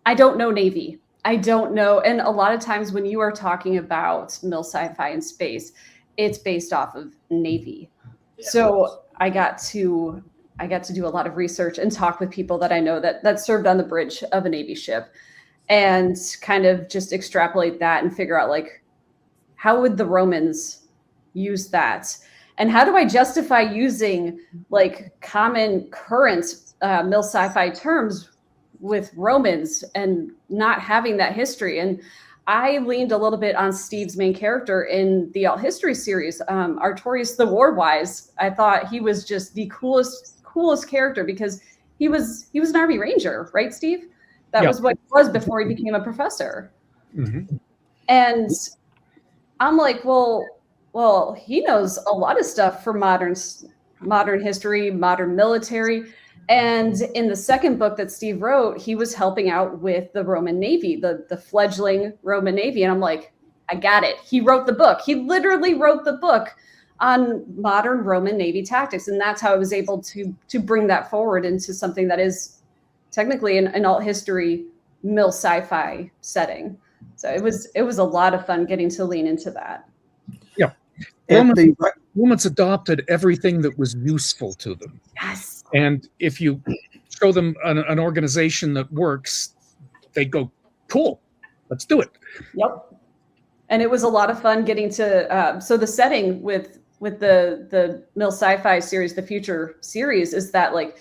I don't know Navy. I don't know. And a lot of times when you are talking about mil sci-fi in space, it's based off of Navy. Yeah. So I got to do a lot of research and talk with people that I know that served on the bridge of a Navy ship and kind of just extrapolate that and figure out like, how would the Romans use that? And how do I justify using like common current mil sci-fi terms with Romans and not having that history? And I leaned a little bit on Steve's main character in the Alt History series, Artorius the War Wise. I thought he was just the coolest coolest character because he was an Army Ranger, right, Steve? That Yeah. was what he was before he became a professor. Mhm. And I'm like, well, he knows a lot of stuff for modern history, modern military. And in the second book that Steve wrote, he was helping out with the Roman Navy, the fledgling Roman Navy. And I'm like, I got it. He wrote the book. He literally wrote the book on modern Roman Navy tactics. And that's how I was able to bring that forward into something that is technically an alt history mil sci-fi setting. So it was a lot of fun getting to lean into that. Yeah. And Romans adopted everything that was useful to them. Yes. And if you show them an organization that works, they go, cool, let's do it. Yep. And it was a lot of fun getting to so the setting with the Mill Sci-Fi series, the Future series, is that like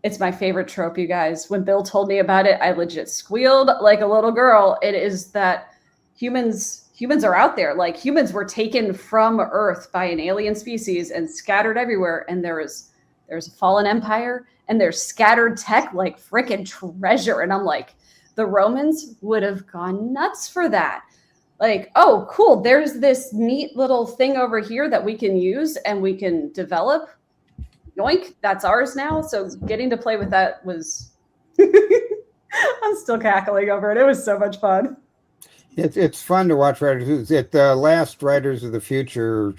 it's my favorite trope, you guys. When Bill told me about it, I legit squealed like a little girl. It is that humans are out there. Like humans were taken from Earth by an alien species and scattered everywhere. And there's a fallen empire and there's scattered tech like freaking treasure. And I'm like, the Romans would have gone nuts for that. Like, oh, cool. There's this neat little thing over here that we can use and we can develop. Yoink, that's ours now. So getting to play with that was, I'm still cackling over it. It was so much fun. It's fun to watch writers. At the last Writers of the Future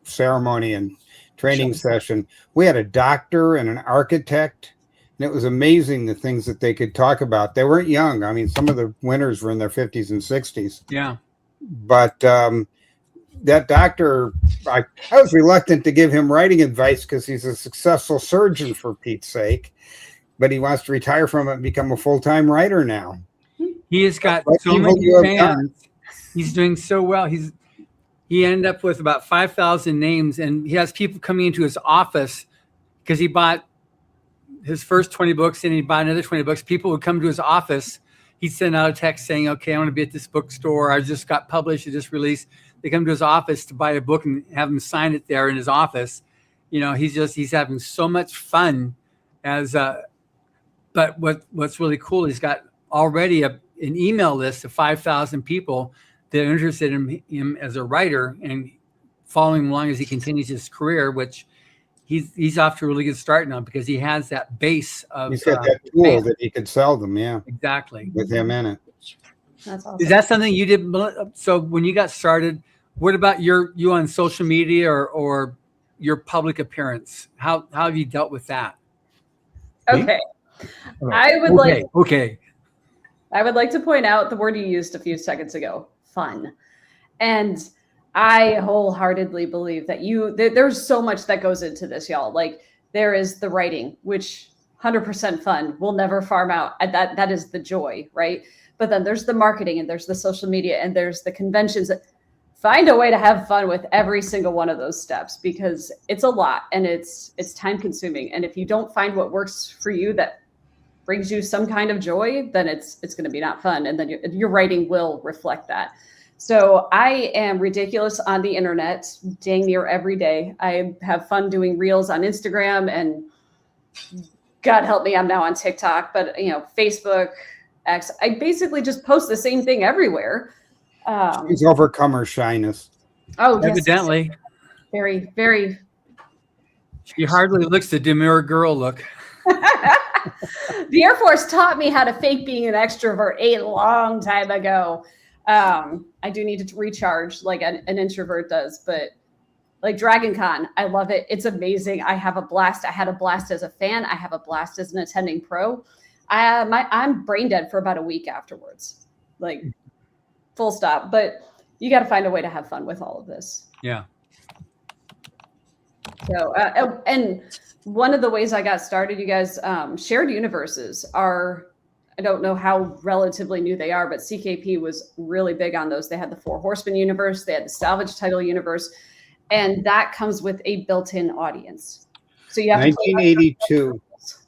ceremony and training session, we had a doctor and an architect, and it was amazing the things that they could talk about. They weren't young. I mean, some of the winners were in their 50s and 60s. Yeah. But that doctor, I was reluctant to give him writing advice because he's a successful surgeon, for Pete's sake. But he wants to retire from it and become a full-time writer now. He has got What so evil many you have fans. done. He's doing so well. He ended up with about 5,000 names, and he has people coming into his office because he bought his first 20 books and he bought another 20 books. People would come to his office. He'd send out a text saying, okay, I want to be at this bookstore. I just got published. It just released. They come to his office to buy a book and have him sign it there in his office. You know, he's having so much fun but what's really cool, he's got already an email list of 5,000 people that are interested in him as a writer and following him along as he continues his career, which he's off to a really good start now because he has that base of. He's got that tool that he could sell them, yeah. Exactly. With him in it. That's awesome. Is that something you did? So when you got started, what about you on social media or your public appearance? How have you dealt with that? Okay. I would like to point out the word you used a few seconds ago, fun. And I wholeheartedly believe that there's so much that goes into this, y'all. Like there is the writing, which 100% fun. We'll never farm out. That is the joy, right? But then there's the marketing and there's the social media and there's the conventions. Find a way to have fun with every single one of those steps because it's a lot and it's time consuming. And if you don't find what works for you that brings you some kind of joy, then it's going to be not fun. And then your writing will reflect that. So I am ridiculous on the internet dang near every day. I have fun doing reels on Instagram and God help me, I'm now on TikTok, but Facebook, X, I basically just post the same thing everywhere. He's overcome her shyness. Oh, yes. Evidently. Very, very. She hardly looks the demure girl look. The Air Force taught me how to fake being an extrovert a long time ago. I do need to recharge like an introvert does, but like Dragon Con, I love it. It's amazing. I have a blast. I had a blast as a fan. I have a blast as an attending pro. I'm brain dead for about a week afterwards, like full stop. But you got to find a way to have fun with all of this. Yeah. So, and one of the ways I got started, you guys, shared universes are, I don't know how relatively new they are, but CKP was really big on those. They had the Four Horsemen universe, they had the Salvage Title universe, and that comes with a built-in audience. So you have 1982.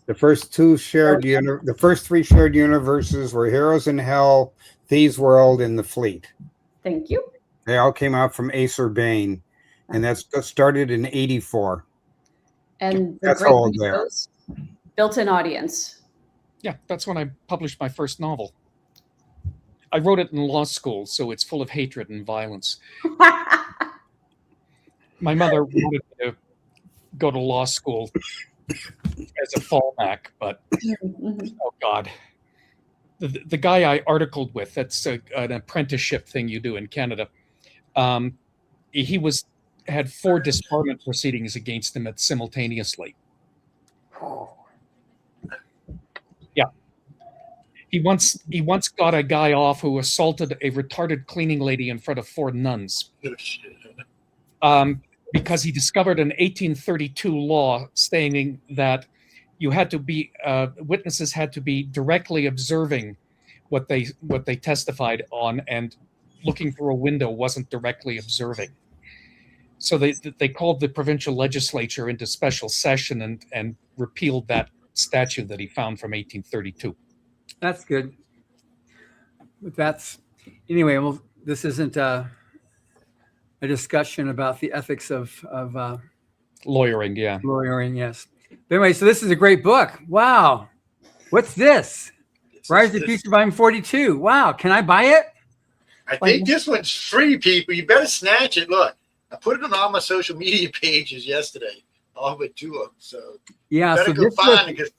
The first three shared universes were Heroes in Hell, Thieves World, and The Fleet. Thank you. They all came out from Ace Urbane, and that started in 84. And the That's great how old thing they are. is built-in audience. Yeah, that's when I published my first novel. I wrote it in law school, so it's full of hatred and violence. My mother wanted me to go to law school as a fallback, but oh God. The guy I articled with, that's an apprenticeship thing you do in Canada. He had 4 disbarment proceedings against him simultaneously. Yeah. He once got a guy off who assaulted a retarded cleaning lady in front of 4 nuns. Because he discovered an 1832 law stating that you had to be witnesses had to be directly observing what they testified on, and looking through a window wasn't directly observing. So they called the provincial legislature into special session and repealed that statute that he found from 1832. That's good. But that's anyway. Well, this isn't a discussion about the ethics of Lawyering, yeah. lawyering. Yes. But anyway, so this is a great book. Wow. What's this? Rise of the Future, Volume 42. Wow. Can I buy it? I think this one's free, people. You better snatch it. Look, I put it on all my social media pages yesterday, all but 2 of them. So Yeah. better So go find it.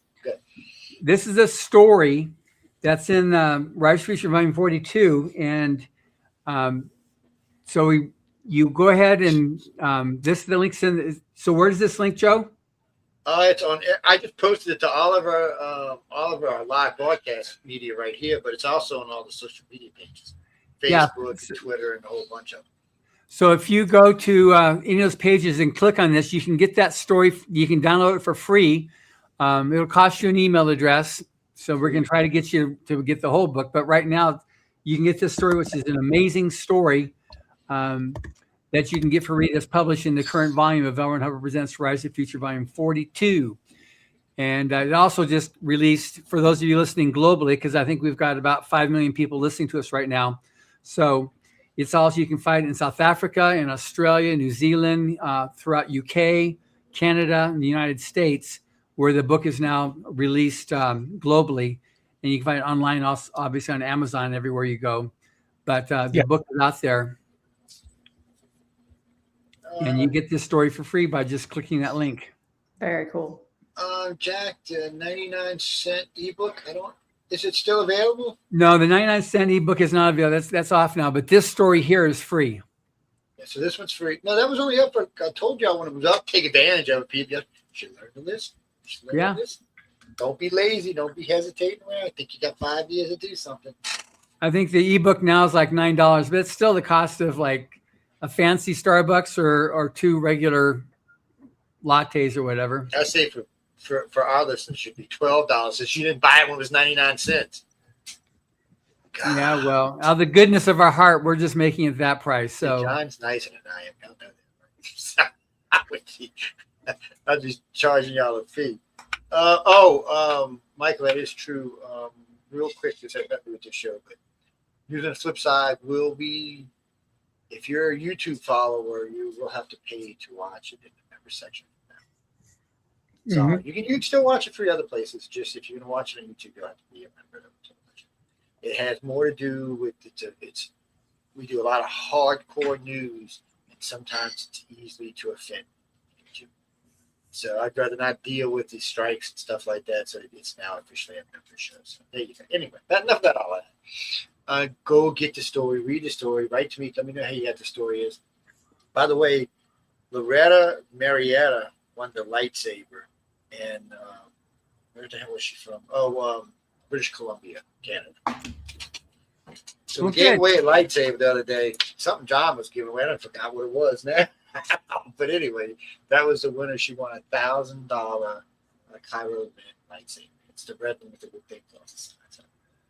this is a story that's in Rise of the Future, Volume 42. And so you go ahead and the link's in. So where does this link, Joe? It's on. I just posted it to all of our live broadcast media right here, but it's also on all the social media pages, Facebook, and Twitter, and a whole bunch of them. So if you go to any of those pages and click on this, you can get that story. You can download it for free. It'll cost you an email address. So we're going to try to get you to get the whole book. But right now, you can get this story, which is an amazing story that you can get for free. That's published in the current volume of L. Ron Hubbard Presents Rise of the Future, Volume 42. And it also just released, for those of you listening globally, because I think we've got about 5 million people listening to us right now. So it's also, you can find it in South Africa, in Australia, New Zealand, throughout UK, Canada, and the United States, where the book is now released globally. And you can find it online, also, obviously on Amazon, everywhere you go. But the book is out there. And you get this story for free by just clicking that link. Very cool. Jack, the 99-cent ebook. Is it still available? No, the 99-cent ebook is not available. That's off now. But this story here is free. Yeah, so this one's free. No, that was only up for. I told y'all when it was up, take advantage of it. People, you should learn to listen. Yeah. Don't be lazy. Don't be hesitating around. I think you got 5 years to do something. I think the ebook now is like $9, but it's still the cost of like a fancy Starbucks or 2 regular lattes or whatever. I say for our listeners, it should be $12. Since you didn't buy it when it was 99 cents. God. Yeah, well, out of the goodness of our heart, we're just making it that price. So John's nicer than I am. Don't know that. I'm just charging y'all a fee. Michael, that is true. Real quick, this has nothing with the show, but using the flip side, if you're a YouTube follower, you will have to pay to watch it in the member section. So you can still watch it free other places. Just if you're going to watch it on YouTube, you'll have to be a member of it. It has more to do with we do a lot of hardcore news, and sometimes it's easily to offend YouTube. So I'd rather not deal with these strikes and stuff like that. So it's now officially a member show. So there you go. Anyway, enough about all that. Go get the story, read the story, write to me, let me know how you got the story is. By the way, Loretta Marietta won the lightsaber, and where the hell was she from? British Columbia, Canada. So we gave away a lightsaber the other day. Something John was giving away. I forgot what it was now. But anyway, that was the winner. She won $1,000 Cairo lightsaber. It's the red one with the big gloves.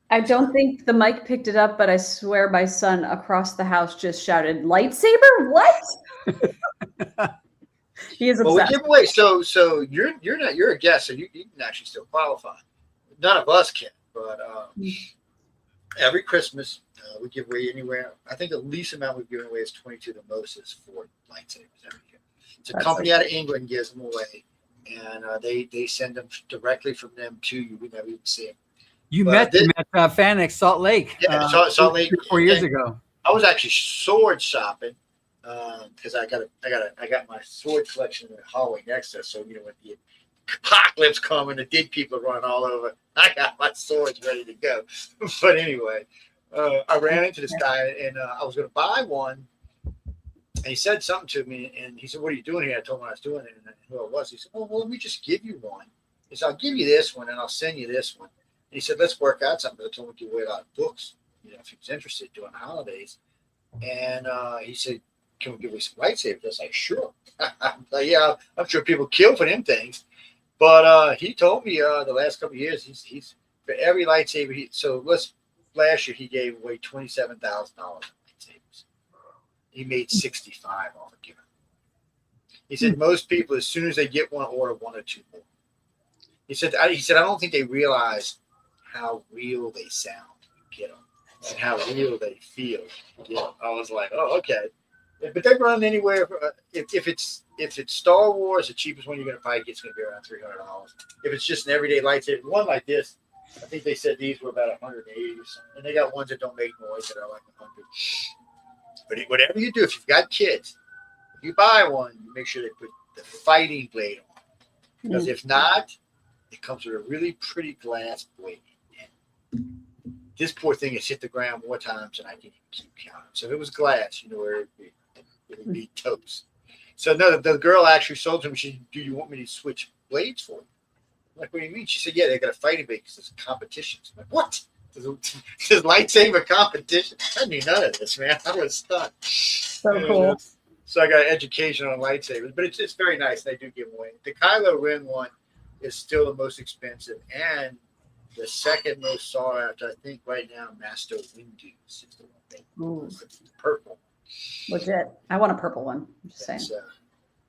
I don't think the mic picked it up, but I swear my son across the house just shouted, "Lightsaber? What?" He is obsessed. Well, we give away. So you're a guest, so you can actually still qualify. None of us can, but every Christmas we give away anywhere. I think the least amount we've given away is 22. The most is 4 lightsabers every year. It's a company out of England gives them away. and they send them directly from them to you. We never even see them. You But met them at Fanex, Salt Lake. Yeah, Salt Lake 4 years ago. I was actually sword shopping because I got my sword collection in the hallway next to us. So when the apocalypse coming, the dead people are running all over, I got my swords ready to go. But anyway, I ran into this guy and I was going to buy one. And he said something to me, and he said, "What are you doing here?" I told him what I was doing it and who I was. He said, "Oh, well, let me just give you one." He said, "I'll give you this one, and I'll send you this one." And he said, "Let's work out something." I told him to give away a lot of books, if he was interested during the holidays. And he said, "Can we give away some lightsabers?" I was like, "Sure." Like, yeah, I'm sure people kill for them things. But he told me the last couple of years, he's for every lightsaber. Last year he gave away $27,000 lightsabers. He made 65 off of giving. He said most people, as soon as they get one, order one or two more. He said, I don't think they realize how real they sound. You get them, and how real they feel. I was like, oh, okay. But they run anywhere. If it's Star Wars, the cheapest one you're going to probably get is going to be around $300. If it's just an everyday lightsaber, one like this, I think they said these were about 180 or something. And they got ones that don't make noise that are like 100. But whatever you do, if you've got kids, if you buy one, you make sure they put the fighting blade on. Because if not, it comes with a really pretty glass blade. And this poor thing has hit the ground more times than I can even keep counting. So if it was glass, where it would be toast. So no, the girl actually sold to him. She said, "Do you want me to switch blades for you?" I'm like, "What do you mean?" She said, "Yeah, they got a fighting blade because there's competitions." I'm like, "What? There's lightsaber competition?" I knew none of this, man. I was stunned. So cool. So I got education on lightsabers, but it's very nice. They do give them away. The Kylo Ren one is still the most expensive and the second most sought after. I think right now, Master Windu is the one. Purple. Legit. I want a purple one. I'm just saying.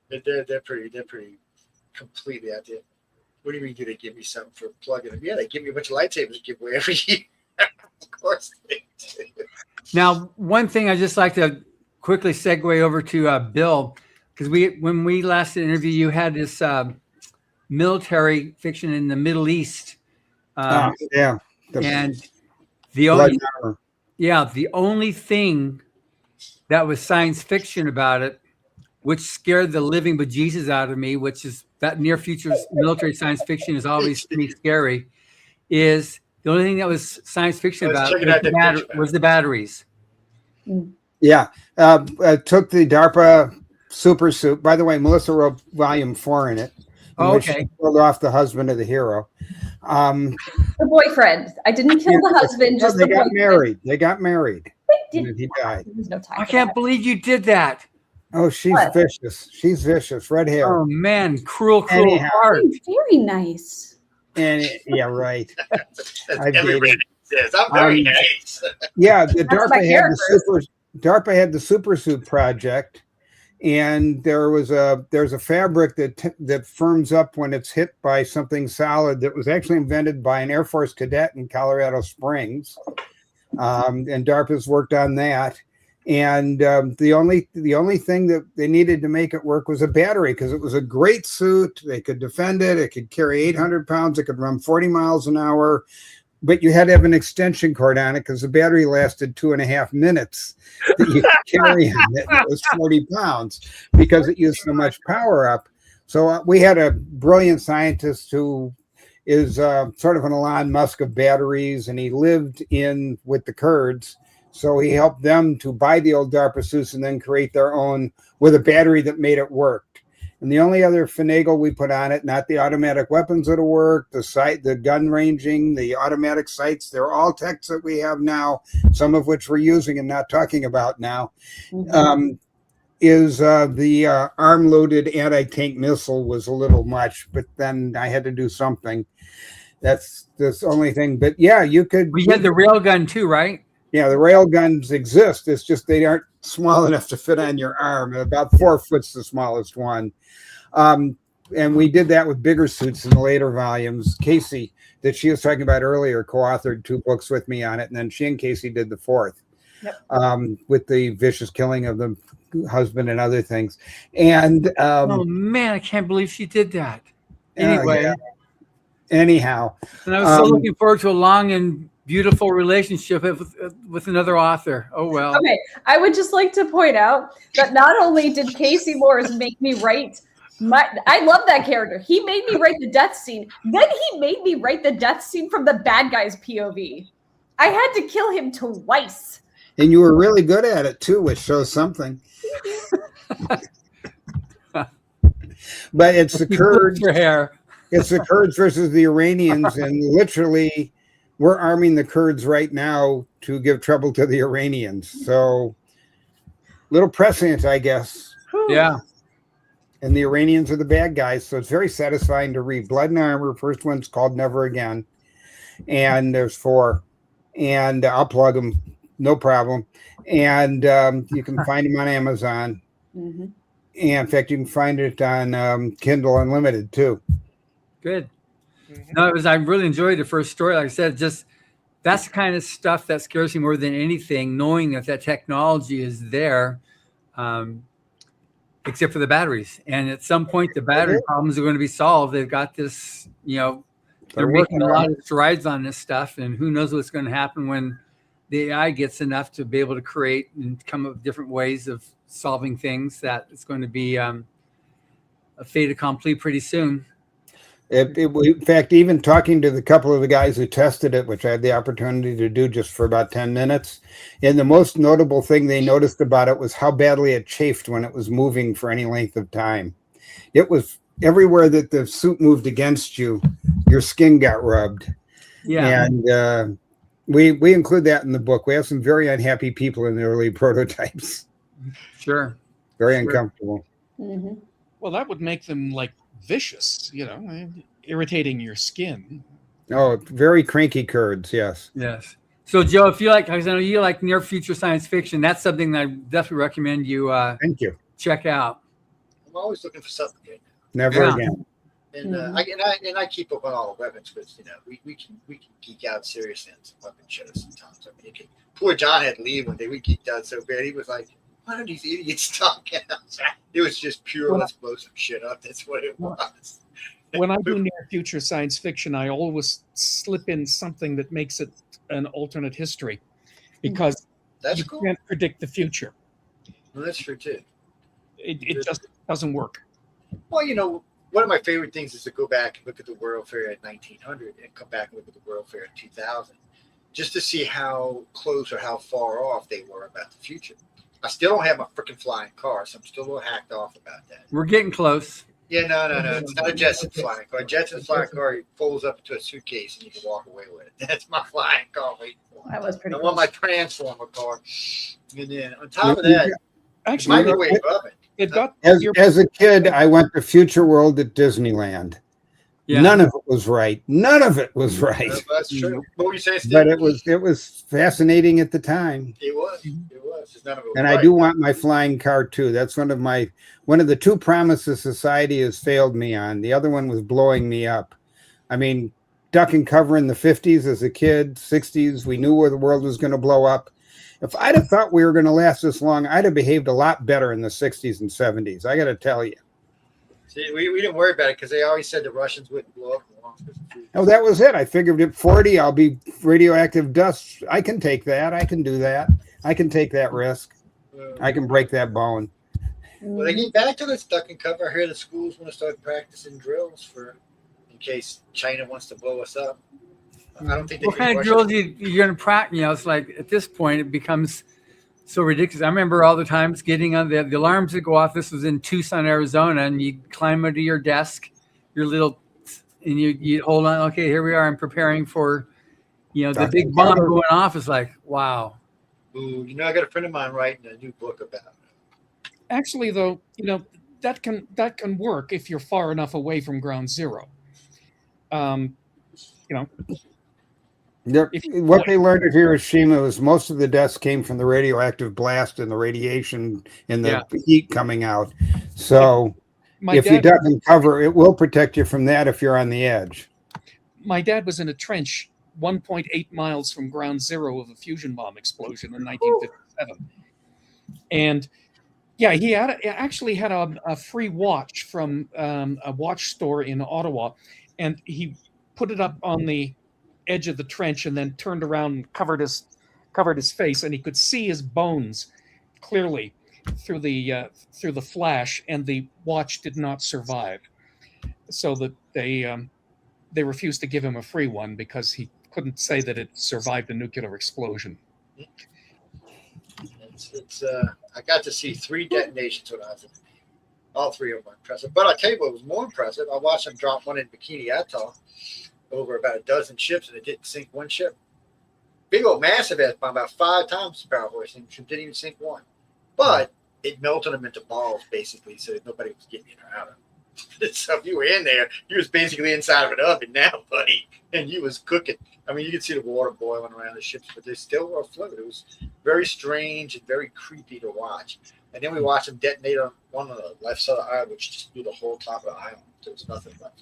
They're pretty completely out there. What do you mean? Do they give me something for plugging them? Yeah, they give me a bunch of lightsabers to give away every year. Of course they do. Now, one thing I just like to quickly segue over to Bill, because when we last interviewed, you had this military fiction in the Middle East. Yeah. And the only thing that was science fiction about it, which scared the living bejesus out of me, which is that near future military science fiction is always pretty scary, is the only thing that was science fiction about was the batteries. Yeah. I took the DARPA super suit. By the way, Melissa wrote volume 4 in it. Okay. She killed off the husband of the hero. The boyfriend. I didn't kill the husband. Just they the got boyfriend. married. They got married. And he died. There's no time. I can't believe you did that. Oh, she's vicious. She's vicious. Red hair. Oh man, cruel Anyhow. heart. Very nice. And yeah, right. Everybody says I'm very nice. Yeah, the DARPA had the super suit project, and there's a fabric that firms up when it's hit by something solid that was actually invented by an Air Force cadet in Colorado Springs, and DARPA's worked on that. And the only thing that they needed to make it work was a battery, because it was a great suit. They could defend it. It could carry 800 pounds. It could run 40 miles an hour. But you had to have an extension cord on it because the battery lasted 2.5 minutes that you could carry on it. It was 40 pounds because it used so much power up. So we had a brilliant scientist who is sort of an Elon Musk of batteries, and he lived with the Kurds. So he helped them to buy the old DARPA suits and then create their own with a battery that made it work. And the only other finagle we put on it, not the automatic weapons that'll work, the gun ranging, the automatic sights, they're all techs that we have now, some of which we're using and not talking about now, is the arm-loaded anti-tank missile was a little much, but then I had to do something. That's the only thing. But yeah, you could... We had the railgun too, right? Yeah, the rail guns exist. It's just they aren't small enough to fit on your arm. About 4 foot's the smallest one. And we did that with bigger suits in the later volumes. Casey, that she was talking about earlier, co-authored 2 books with me on it, and then she and Casey did the 4th, with the vicious killing of the husband and other things. And oh man, I can't believe she did that. Anyway, yeah. Anyhow, and I was so looking forward to a long and beautiful relationship with another author. Oh well. Okay, I would just like to point out that not only did Casey Morris make me write I love that character. He made me write the death scene. Then he made me write the death scene from the bad guy's POV. I had to kill him twice. and you were really good at it too, which shows something. But it's the Kurds. Your hair. It's the Kurds versus the Iranians, and literally, we're arming the Kurds right now to give trouble to the Iranians. So, little prescient, I guess. Yeah. And the Iranians are the bad guys, so it's very satisfying to read. Blood and Armor, first one's called Never Again, and there's 4, and I'll plug them, no problem. And you can find them on Amazon. Mm-hmm. And in fact, you can find it on Kindle Unlimited too. Good. No, I really enjoyed the first story. Like I said, just that's the kind of stuff that scares me more than anything, knowing that technology is there, except for the batteries. And at some point, the battery problems are going to be solved. They've got this, they're making a lot of strides on this stuff. And who knows what's going to happen when the AI gets enough to be able to create and come up with different ways of solving things, that it's going to be a fait accompli pretty soon. In fact, even talking to the couple of the guys who tested it, which I had the opportunity to do just for about 10 minutes, and the most notable thing they noticed about it was how badly it chafed when it was moving for any length of time. It was everywhere that the suit moved against you, your skin got rubbed. Yeah. And we include that in the book. We have some very unhappy people in the early prototypes. Sure. Very uncomfortable. Mm-hmm. Well, that would make them like vicious, irritating your skin. Oh, very cranky Kurds, yes. Yes. So, Joe, if you like, I know you like near future science fiction, that's something that I definitely recommend you Thank you. check out. I'm always looking for something good. Never again. And I keep up on all the weapons, because we can geek out seriously on some weapon shows sometimes. I mean, poor John had to leave one day. We geeked out so bad. He was like, "What are these idiots talking about?" It was just pure let's blow some shit up. That's what it was. When I do near future science fiction, I always slip in something that makes it an alternate history, because you can't predict the future. Well, that's true too. It just doesn't work. Well, one of my favorite things is to go back and look at the World Fair at 1900 and come back and look at the World Fair in 2000, just to see how close or how far off they were about the future. I still don't have my freaking flying car, so I'm still a little hacked off about that. We're getting close. Yeah, no. It's not a Jetson's flying car. Jetson's flying car folds up into a suitcase and you can walk away with it. That's my flying car. That was pretty I cool. want my transformer car. And then on top of that, Actually, microwave oven. it got As a kid, I went to Future World at Disneyland. Yeah. None of it was right. None of it was right. That's true. What were you saying, Steve? But it was fascinating at the time. It was. Just none of it was And right. I do want my flying car too. That's one of the 2 promises society has failed me on. The other one was blowing me up. I mean, duck and cover in the 50s as a kid, 60s, we knew where the world was going to blow up. If I'd have thought we were going to last this long, I'd have behaved a lot better in the 60s and 70s. I got to tell you. See, we didn't worry about it because they always said the Russians wouldn't blow up. Oh, that was it. I figured at 40, I'll be radioactive dust. I can take that. I can do that. I can take that risk. I can break that bone. Well, they get back to this duck and cover. I hear the schools want to start practicing drills in case China wants to blow us up. I don't think they What kind of drills you're going to practice? It's like at this point, it becomes so ridiculous. I remember all the times getting on the alarms that go off. This was in Tucson, Arizona, and you'd climb under your desk, and you hold on. Okay, here we are. I'm preparing for, the big bomb going off. Is like, wow. Ooh, I got a friend of mine writing a new book about it. Actually, though, that can work if you're far enough away from ground zero. What they learned at Hiroshima was most of the deaths came from the radioactive blast and the radiation and the heat coming out. So if you duck and cover, it will protect you from that if you're on the edge. My dad was in a trench 1.8 miles from ground zero of a fusion bomb explosion in 1957. And Yeah, he actually had a free watch from a watch store in Ottawa, and he put it up on the edge of the trench and then turned around and covered his face, and he could see his bones clearly through the flash, and the watch did not survive. So that they refused to give him a free one because he couldn't say that it survived a nuclear explosion. I got to see 3 detonations when I was in the Navy. All 3 of them were impressive. But I'll tell you what was more impressive. I watched them drop one in Bikini Atoll over about a dozen ships, and it didn't sink one ship. Big old massive ass bomb, about 5 times the power horse, and didn't even sink one. But it melted them into balls, basically, so that nobody was getting in or out of it. So if you were in there, you was basically inside of an oven now, buddy, and you was cooking. I mean, you could see the water boiling around the ships, but they still were afloat. It was very strange and very creepy to watch. And then we watched them detonate on one of the left side of the island, which just blew the whole top of the island. There was nothing left.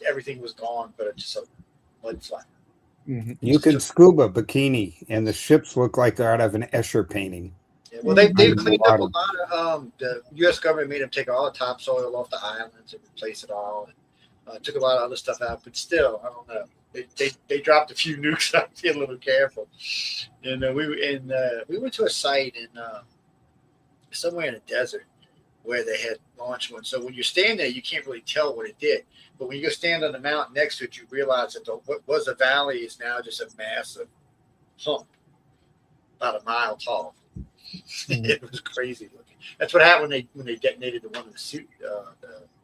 Everything was gone, but it just a mud flat. Mm-hmm. You can scuba bikini, and the ships look like they're out of an Escher painting. Yeah, well, they cleaned up a lot of the U.S. government made them take all the topsoil off the islands and replace it all, and took a lot of other stuff out. But still, I don't know. They dropped a few nukes. I have to be a little careful. And we went to a site in somewhere in the desert where they had launched one. So when you stand there, you can't really tell what it did. But when you go stand on the mountain next to it, you realize that what was a valley is now just a massive hump, about a mile tall. It was crazy looking. That's what happened when they detonated the one in the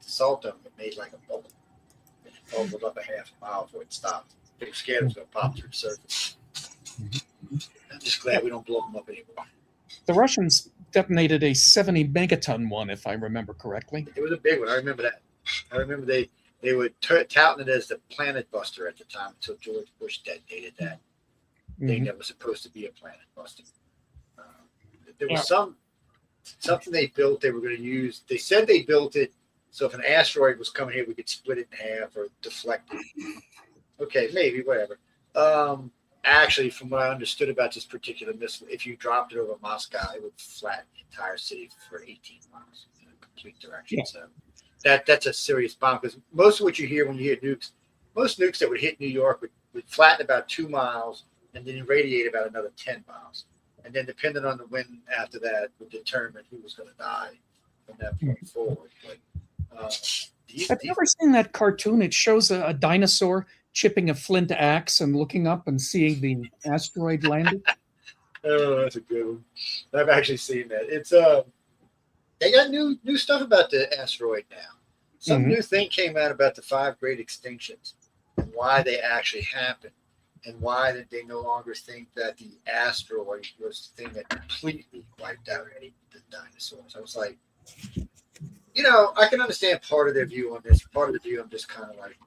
salt dome. It made like a bubble. It bubbled up a half a mile before it stopped. They were scared it was going to pop through the surface. I'm just glad we don't blow them up anymore. The Russians detonated a 70 megaton one, if I remember correctly. It was a big one. I remember that. I remember they were touting it as the planet buster at the time until George Bush detonated that thing that was supposed to be a planet buster. There was something they built they were going to use. They said they built it so if an asteroid was coming here, we could split it in half or deflect it. Okay, maybe, whatever. Actually, from what I understood about this particular missile, if you dropped it over Moscow, it would flatten the entire city for 18 miles in a complete direction. Yeah. So that's a serious bomb, because most of what you hear when you hear nukes, most nukes that would hit New York would flatten about 2 miles and then irradiate about another 10 miles. And then depending on the wind after that would determine who was going to die from that point forward. But, have you ever seen that cartoon? It shows a dinosaur chipping a flint axe and looking up and seeing the asteroid landing. Oh, that's a good one. I've actually seen that. It's they got new stuff about the asteroid now. Some new thing came out about the 5 great extinctions and why they actually happened, and why that they no longer think that the asteroid was the thing that completely wiped out any of the dinosaurs. I was like, I can understand part of their view on this. Part of the view, I'm just kind of like,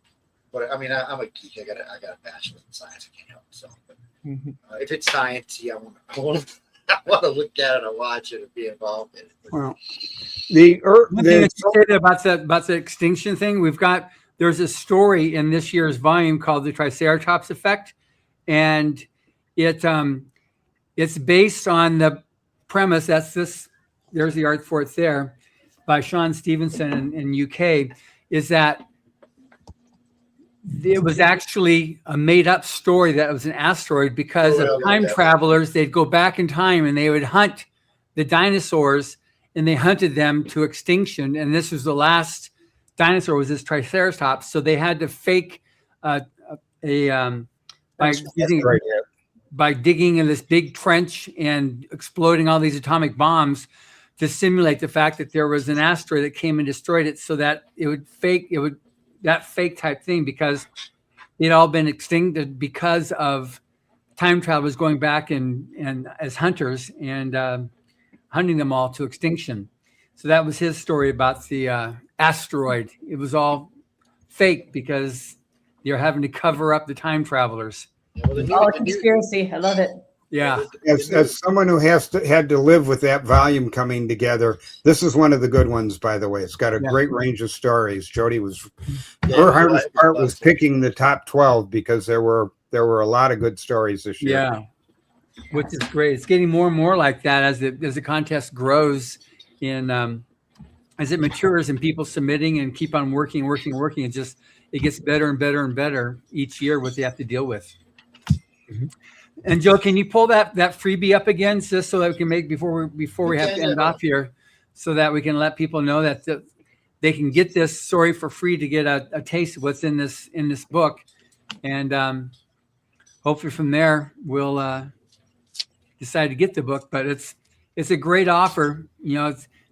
but I mean, I'm a geek. I got a bachelor's in science. I can't help myself. But if it's science, I want to look at it and watch it and be involved in it. But, well, one thing that you said about the extinction thing, there's a story in this year's volume called The Triceratops Effect, and it's based on the premise. There's the art for it there, by Sean Stevenson in UK, is that it was actually a made-up story that it was an asteroid because of time travelers. They'd go back in time and they would hunt the dinosaurs, and they hunted them to extinction. And this was the last dinosaur, was this Triceratops. So they had to fake by digging in this big trench and exploding all these atomic bombs to simulate the fact that there was an asteroid that came and destroyed it, so that that fake type thing, because they'd all been extincted because of time travelers going back and as hunters and hunting them all to extinction. So that was his story about the asteroid. It was all fake because they're having to cover up the time travelers. Yeah, well, all a conspiracy. I love it. Yeah. As someone who had to live with that volume coming together, this is one of the good ones, by the way. It's got a great range of stories. Jody her hardest part was picking the top 12 because there were a lot of good stories this year. Yeah, which is great. It's getting more and more like that as the contest grows as it matures and people submitting and keep on working, it gets better and better and better each year what they have to deal with. Mhm. And Joe, can you pull that freebie up again, just so that we can make before we have to end off here, so that we can let people know that they can get this story for free to get a taste of what's in this book, and hopefully from there we'll decide to get the book. But it's a great offer.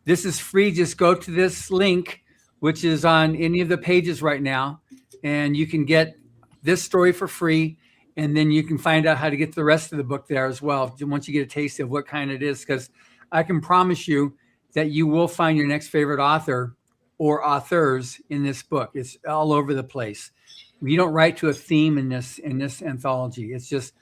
This is free. Just go to this link, which is on any of the pages right now, and you can get this story for free. And then you can find out how to get the rest of the book there as well, once you get a taste of what kind it is. Because I can promise you that you will find your next favorite author or authors in this book. It's all over the place. You don't write to a theme in this anthology. It's just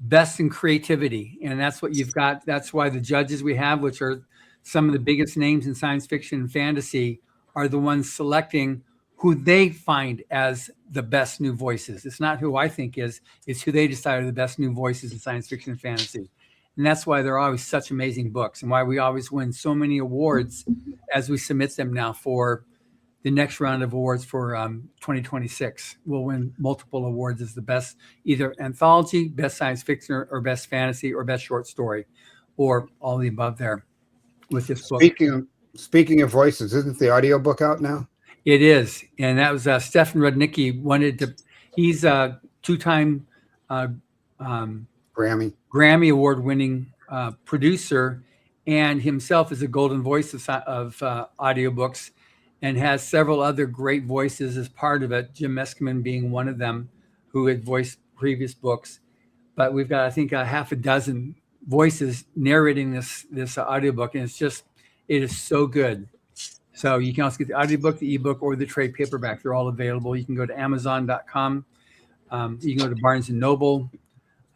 best in creativity. And that's what you've got. That's why the judges we have, which are some of the biggest names in science fiction and fantasy, are the ones selecting who they find as the best new voices. It's not who I think is, it's who they decide are the best new voices in science fiction and fantasy. And that's why they're always such amazing books, and why we always win so many awards as we submit them now for the next round of awards for 2026. We'll win multiple awards as the best, either anthology, best science fiction, or best fantasy, or best short story, or all the above there with this book. Speaking of voices, isn't the audiobook out now? It is, and that was Stefan Rudnicki wanted to. He's a two-time Grammy award-winning producer, and himself is a golden voice of audiobooks, and has several other great voices as part of it. Jim Meskimen being one of them, who had voiced previous books. But we've got, I think, a half a dozen voices narrating this audiobook, and it is so good. So you can also get the audiobook, the ebook, or the trade paperback. They're all available. You can go to Amazon.com. You can go to Barnes & Noble.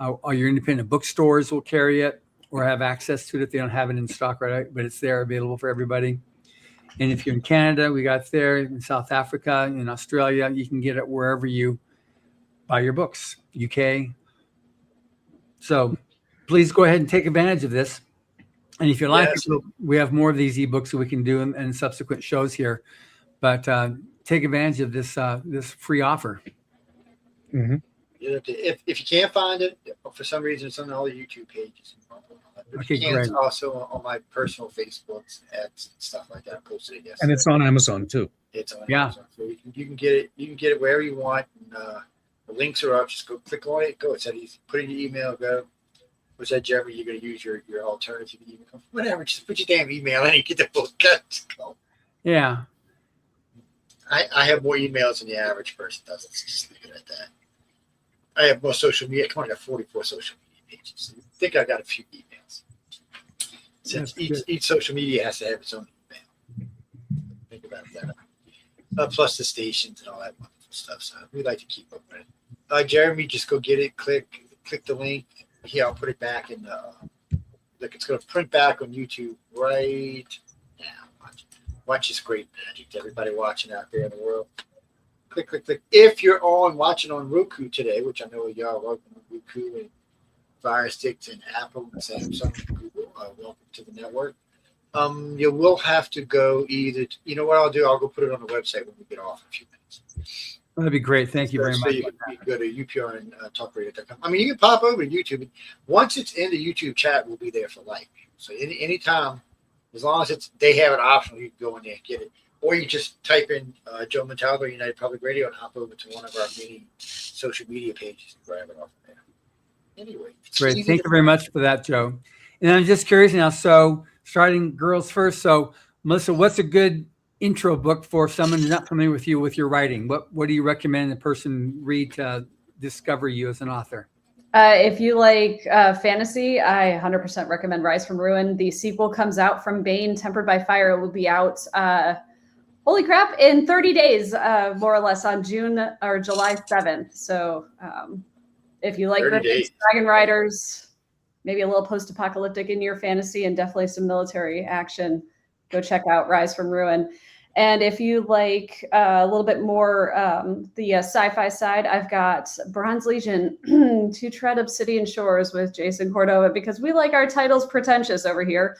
All your independent bookstores will carry it or have access to it if they don't have it in stock right away, but it's there available for everybody. And if you're in Canada, we got it there. In South Africa, in Australia, you can get it wherever you buy your books, UK. So please go ahead and take advantage of this. And if you like, we have more of these ebooks that we can do in subsequent shows here. But take advantage of this free offer. Mm-hmm. If you can't find it, for some reason, it's on all the YouTube pages. Okay, great. It's also on my personal Facebooks, ads, stuff like that. I posted it yesterday. And it's on Amazon too. It's on Amazon. So you can get it. You can get it wherever you want. And, the links are up. Just go click on it. Go. It's that easy. Put in your email. Go. Was that, Jeremy? You're going to use your alternative email? Whatever. Just put your damn email in and get the book. Just go. Yeah. I have more emails than the average person does. Let's just leave it at that. I have more social media. Come on, I got 44 social media pages. I think I got a few emails. Since each social media has to have its own email. Think about that. Plus the stations and all that wonderful stuff. So we like to keep up with it. Jeremy, just go get it. Click the link. Here, I'll put it back in the. Look, it's going to print back on YouTube right now. Watch this great magic to everybody watching out there in the world. Click. If you're watching on Roku today, which I know y'all are welcome on Roku and Fire Sticks and Apple and Samsung and Google, welcome to the network. You will have to go either. You know what I'll do? I'll go put it on the website when we get off in a few minutes. That'd be great. Thank you very much. You go to UPR and talkradio.com. I mean, you can pop over to YouTube. Once it's in the YouTube chat, we'll be there for life. So anytime, as long as they have it optional, you can go in there and get it. Or you just type in Joe Montalvo, United Public Radio, and hop over to one of our many social media pages and grab it off there. Anyway. Great. Thank you very much for that, Joe. And I'm just curious now. So starting girls first. So Melissa, what's a good intro book for someone who's not familiar with you with your writing? What do you recommend a person read to discover you as an author? If you like fantasy, I 100% recommend Rise from Ruin. The sequel comes out from Bane, Tempered by Fire. It will be out, holy crap, in 30 days, more or less, on June or July 7th. So if you like Dragon Riders, maybe a little post-apocalyptic in your fantasy, and definitely some military action, go check out Rise from Ruin. And if you like a little bit more the sci-fi side, I've got Bronze Legion, To Tread Obsidian Shores with Jason Cordova, because we like our titles pretentious over here.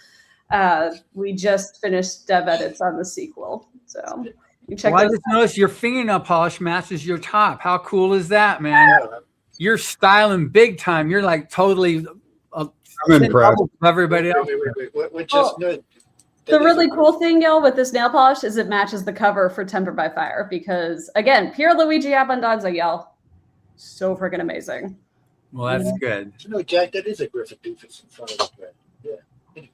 We just finished dev edits on the sequel, so you check Well, I those just noticed your fingernail polish matches your top. How cool is that, man? Yeah, You're styling big time. You're like totally I'm impressed. above everybody else. What just The really cool thing, y'all, with this nail polish is it matches the cover for Tempered by Fire because, again, Pierluigi Abbondanza, y'all. So freaking amazing. Well, that's good. You know, Jack, that is a Griffith doofus in front of us. Yeah. Anyway.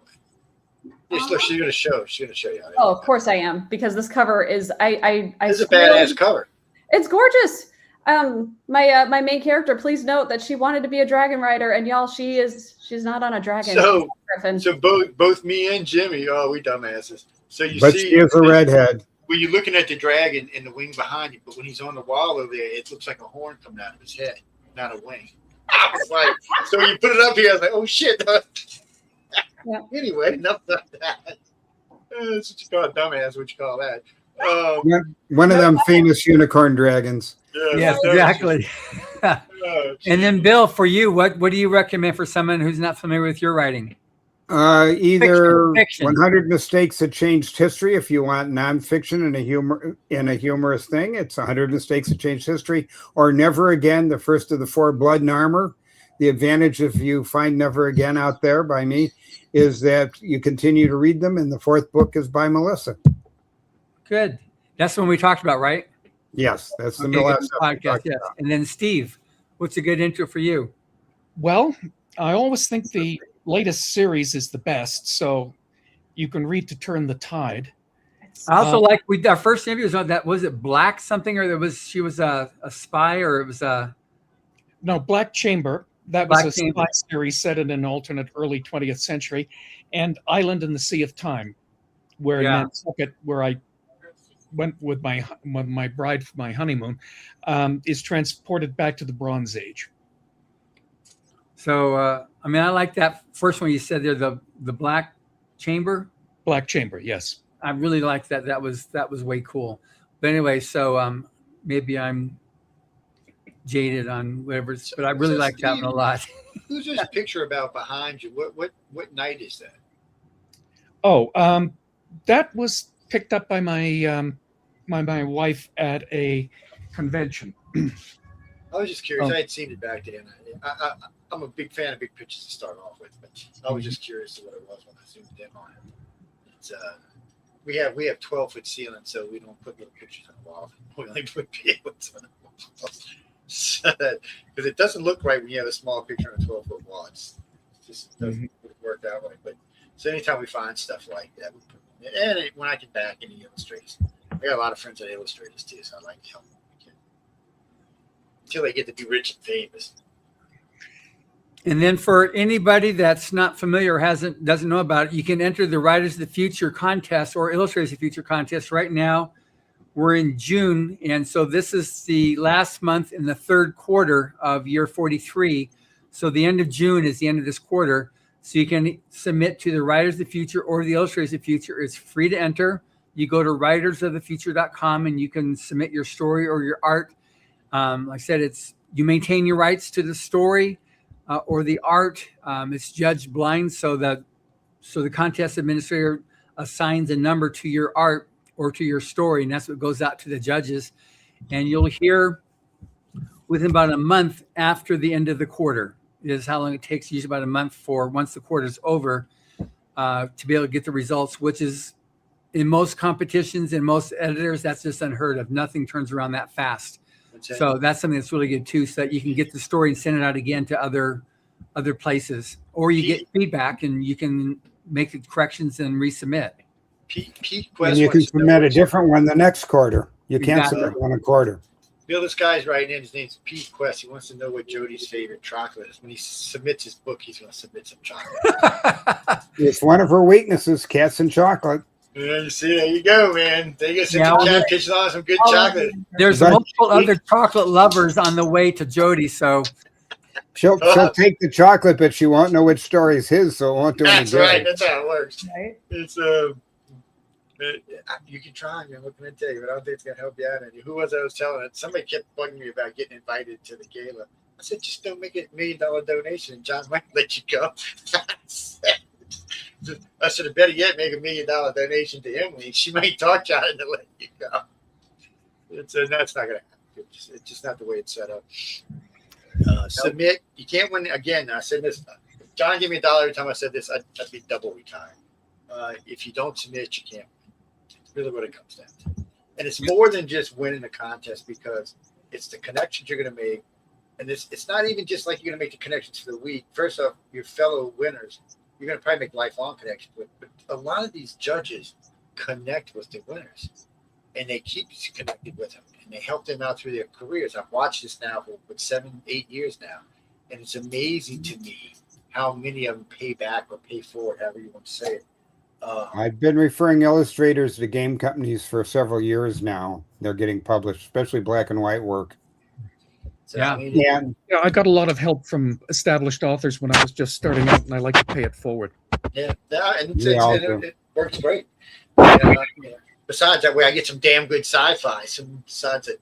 Yes, look, she's gonna show. She's gonna show you. Oh, of course I am, because this cover is It's a badass cover. It's gorgeous. My main character, please note that she wanted to be a dragon rider, and y'all, she's not on a dragon. So, Griffin. so both me and Jimmy, we dumbasses. So you But see, she is a redhead. when you're looking at the dragon in the wing behind you, but when he's on the wall over there, it looks like a horn coming out of his head, not a wing. I was like, so when you put it up here, I was like, oh shit. Yeah. Anyway, enough of that. That's what you call a dumbass. What you call that? One of them famous unicorn dragons. Yes, exactly. And then, Bill, for you, what do you recommend for someone who's not familiar with your writing? Either Fiction. 100 Mistakes That Changed History, if you want nonfiction and a humorous thing. It's 100 Mistakes That Changed History, or Never Again, the first of the 4 Blood and Armor. The advantage, if you find Never Again out there by me, is that you continue to read them, and the 4th book is by Melissa. Good. That's the one we talked about, right? Yes, that's the Okay, last good podcast. Yes. And then, Steve, what's a good intro for you? Well, I always think the latest series is the best, so you can read To Turn the Tide. I also like our first interview was on that. Was it Black something, or she was a spy, or it was a No, Black Chamber. That was Black a spy series set in an alternate early 20th century, and Island in the Sea of Time, where in Nantucket, where I went with my bride for my honeymoon, is transported back to the Bronze Age. So, I mean, I like that first one you said there, the Black Chamber. Black Chamber, yes. I really liked that. That was way cool. But anyway, so maybe I'm jaded on whatever, but I really like that one a lot. Who's this picture about behind you? What night is that? Oh, that was picked up by my my wife at a convention. I was just curious. I had seen it back then. I'm a big fan of big pictures to start off with, but I was just curious to what it was when I zoomed in on it. It's we have 12-foot ceiling, so we don't put little pictures on the wall. We only put pamphlets on the wall. Because it doesn't look right when you have a small picture on a 12-foot wall. It just doesn't work that way. But so anytime we find stuff like that, we put it in. And when I can back any illustrators, I got a lot of friends that are illustrators too, so I like to help them until they get to be rich and famous. And then for anybody that's not familiar or doesn't know about it, you can enter the Writers of the Future contest or Illustrators of the Future contest. Right now, we're in June, and so this is the last month in the 3rd quarter of year 43. So the end of June is the end of this quarter. So you can submit to the Writers of the Future or the Illustrators of the Future. It's free to enter. You go to writersofthefuture.com and you can submit your story or your art. Like I said, you maintain your rights to the story or the art. It's judged blind, so the contest administrator assigns a number to your art or to your story, and that's what goes out to the judges. And you'll hear within about a month after the end of the quarter. Is how long it takes, usually about a month for once the quarter is over, to be able to get the results, which is in most competitions and most editors, that's just unheard of. Nothing turns around that fast. So that's something that's really good too, so that you can get the story and send it out again to other places, or you get feedback and you can make the corrections and resubmit. Pete And you can submit a different one the next quarter. You can't submit one a quarter. Bill, this guy's writing in. His name's Pete Quest. He wants to know what Jody's favorite chocolate is. When he submits his book, he's going to submit some chocolate. It's one of her weaknesses, cats and chocolate. Yeah, you see, there you go, man. There you go. Some cat pitches on some good chocolate. There's multiple other chocolate lovers on the way to Jody, so she'll take the chocolate, but she won't know which story is his, so it won't do any good. That's right. That's how it works. Right? It's you can try, man. What can I tell you? But I don't think it's gonna help you out any. Who was I was telling it? Somebody kept bugging me about getting invited to the gala. I said, just don't make it $1 million donation, and John might let you go. I should have better yet make $1 million donation to Emily. She might talk John into letting you go. That's not going to happen. It's just not the way it's set up. Submit. You can't win. Again, I said this. If John gave me $1 every time I said this, I'd be double retired. If you don't submit, you can't win. It's really what it comes down to. And it's more than just winning the contest, because it's the connections you're going to make. And it's not even just like you're going to make the connections for the week. First off, your fellow winners, you're going to probably make lifelong connections with. But a lot of these judges connect with the winners, and they keep you connected with them, and they help them out through their careers. I've watched this now for 7-8 years now, and it's amazing to me how many of them pay back or pay forward, however you want to say it. I've been referring illustrators to game companies for several years now. They're getting published, especially black and white work. So, Yeah. I mean, Yeah, Yeah, I got a lot of help from established authors when I was just starting out, and I like to pay it forward. and Yeah, it works great. Besides that way, I get some damn good sci-fi. Besides that,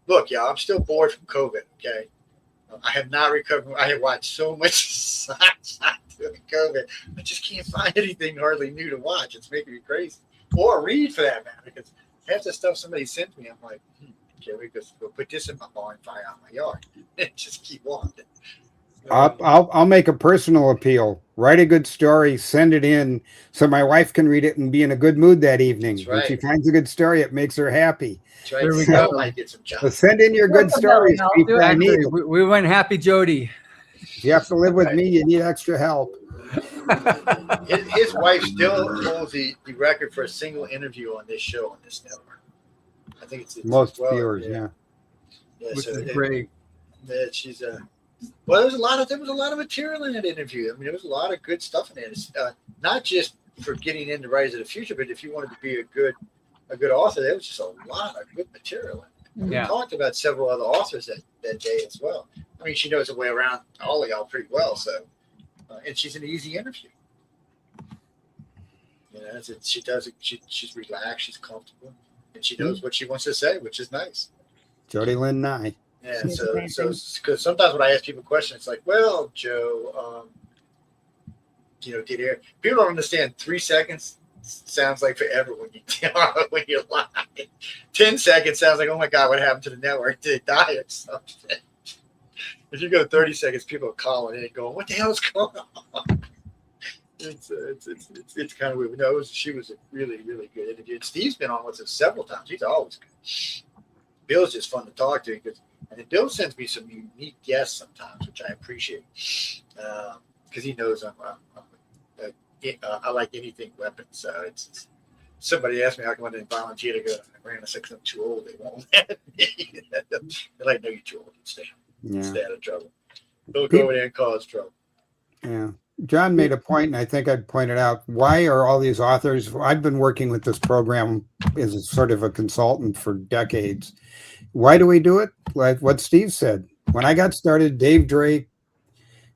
look, y'all, I'm still bored from COVID. Okay, I have not recovered. I have watched so much sci-fi during COVID. I just can't find anything hardly new to watch. It's making me crazy, or read for that matter. Because half the stuff somebody sent me, I'm like, okay, we'll put this in my bonfire out my yard and just keep walking. I'll make a personal appeal. Write a good story, send it in so my wife can read it and be in a good mood that evening. That's When she right. finds a good story, it makes her happy. That's right. There we So go. I get some So jobs. send in your good stories, I'll people. do it. I need Actually, them. we went Happy Jody. If you have to live with me, you need extra help. His wife still holds the record for a single interview on this show on this network. I think it's Most well, viewers, yeah. Yeah, Which so is great. she's well, there was a lot of material in that interview. I mean, there was a lot of good stuff in it. Not just for getting into Writers of the Future, but if you wanted to be a good author, there was just a lot of good material in it. Yeah. We talked about several other authors that day as well. I mean, she knows her way around all of y'all pretty well. So, and she's an easy interview. You know, she does it. She's relaxed. She's comfortable, and she knows what she wants to say, which is nice. Jody Lynn Nye. Yeah. She's So amazing. because sometimes when I ask people questions, it's like, well, Joe, people don't understand 3 seconds sounds like forever when you're live. 10 seconds sounds like, oh my God, what happened to the network? Did it die or something? If you go 30 seconds, people are calling in and going, what the hell's going on? It's kind of weird. No, she was a really, really good interview. And Steve's been on with us several times. He's always good. Bill's just fun to talk to and then Bill sends me some unique guests sometimes, which I appreciate because he knows I like anything weapons. So it's somebody asked me how come I didn't volunteer to go. I ran a 6. I'm too old. They won't let me. They're like, no, you're too old. Stay out of trouble. Don't go over there and cause trouble. Yeah. John made a point, and I think I'd pointed out, why are all these authors? I've been working with this program as a sort of a consultant for decades. Why do we do it? Like what Steve said. When I got started, Dave Drake,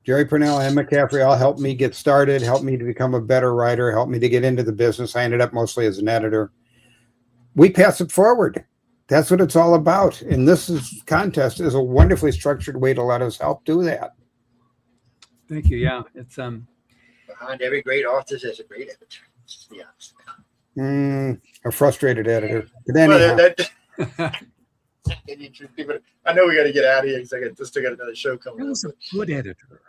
Jerry Purnell, and McCaffrey all helped me get started, helped me to become a better writer, helped me to get into the business. I ended up mostly as an editor. We pass it forward. That's what it's all about. And contest is a wonderfully structured way to let us help do that. Thank you. Yeah. It's Behind every great author there's a great editor. Let's be honest. A frustrated editor. But Well, anyhow, I know we got to get out of here because I still got another show coming He up. was a good editor,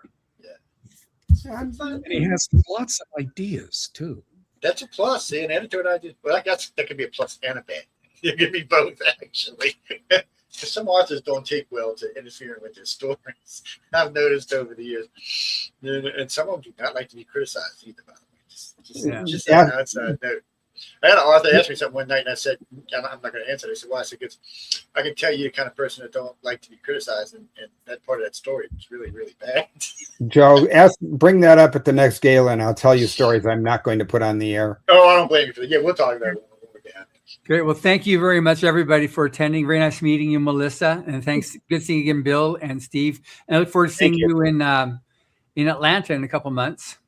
But and he has lots of ideas too. that's a plus. See, an editor and I did. Well, that could be a plus and a bad. It could be both actually. Because some authors don't take well to interfering with their stories. I've noticed over the years, and some of them do not like to be criticized either. By the way, just Yeah. an outside note. I had an author ask me something one night, and I said, "I'm not going to answer." They said, "Why?" I said, "Because I can tell you the kind of person that don't like to be criticized, and that part of that story is really, really bad." Joe, bring that up at the next gala, and I'll tell you stories I'm not going to put on the air. Oh, I don't blame you for that. Yeah, we'll talk about it when we're down. great. Well, thank you very much, everybody, for attending. Very nice meeting you, Melissa. And thanks. Good seeing you again, Bill and Steve. And I look forward to seeing you in Atlanta in a couple months.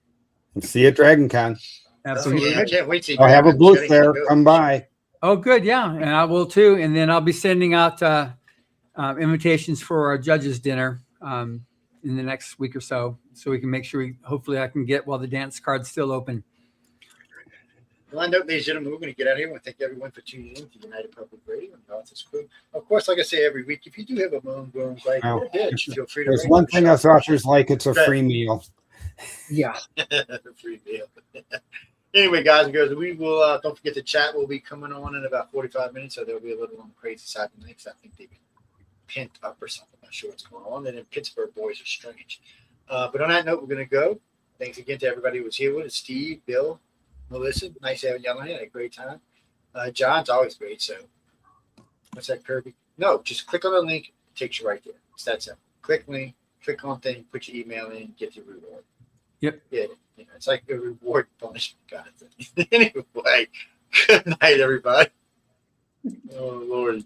See you at Dragon Con. Absolutely. I can't wait to. I'll have a booth there. Come by. Oh, good. Yeah. And I will too. And then I'll be sending out invitations for our judges dinner in in the next week or so we can make sure hopefully I can get while the dance card's still open. Well, I know, ladies and gentlemen, we're going to get out of here. I want to thank everyone for tuning in to United Public Radio and the Authors Quill. Of course, like I say every week, if you do have a bone growing like Oh, feel free to There's ring one the thing shop. us authors like, it's a free meal. Yeah. Free meal. Anyway, guys and girls, we will, don't forget the chat will be coming on in about 45 minutes, so there'll be a little on the crazy side of things. I think they've been pent up or something. I'm not sure what's going on. And then Pittsburgh boys are strange. But on that note, we're going to go. Thanks again to everybody who was here with us. Steve, Bill, Melissa, nice having y'all on. Had a great time. John's always great. So, what's that, Kirby? No, just click on the link. It takes you right there. It's that simple. Click link, click on thing, put your email in, get your reward. Yep. Yeah, it's like a reward punishment kind of thing. Anyway, good night, everybody. Oh, Lord.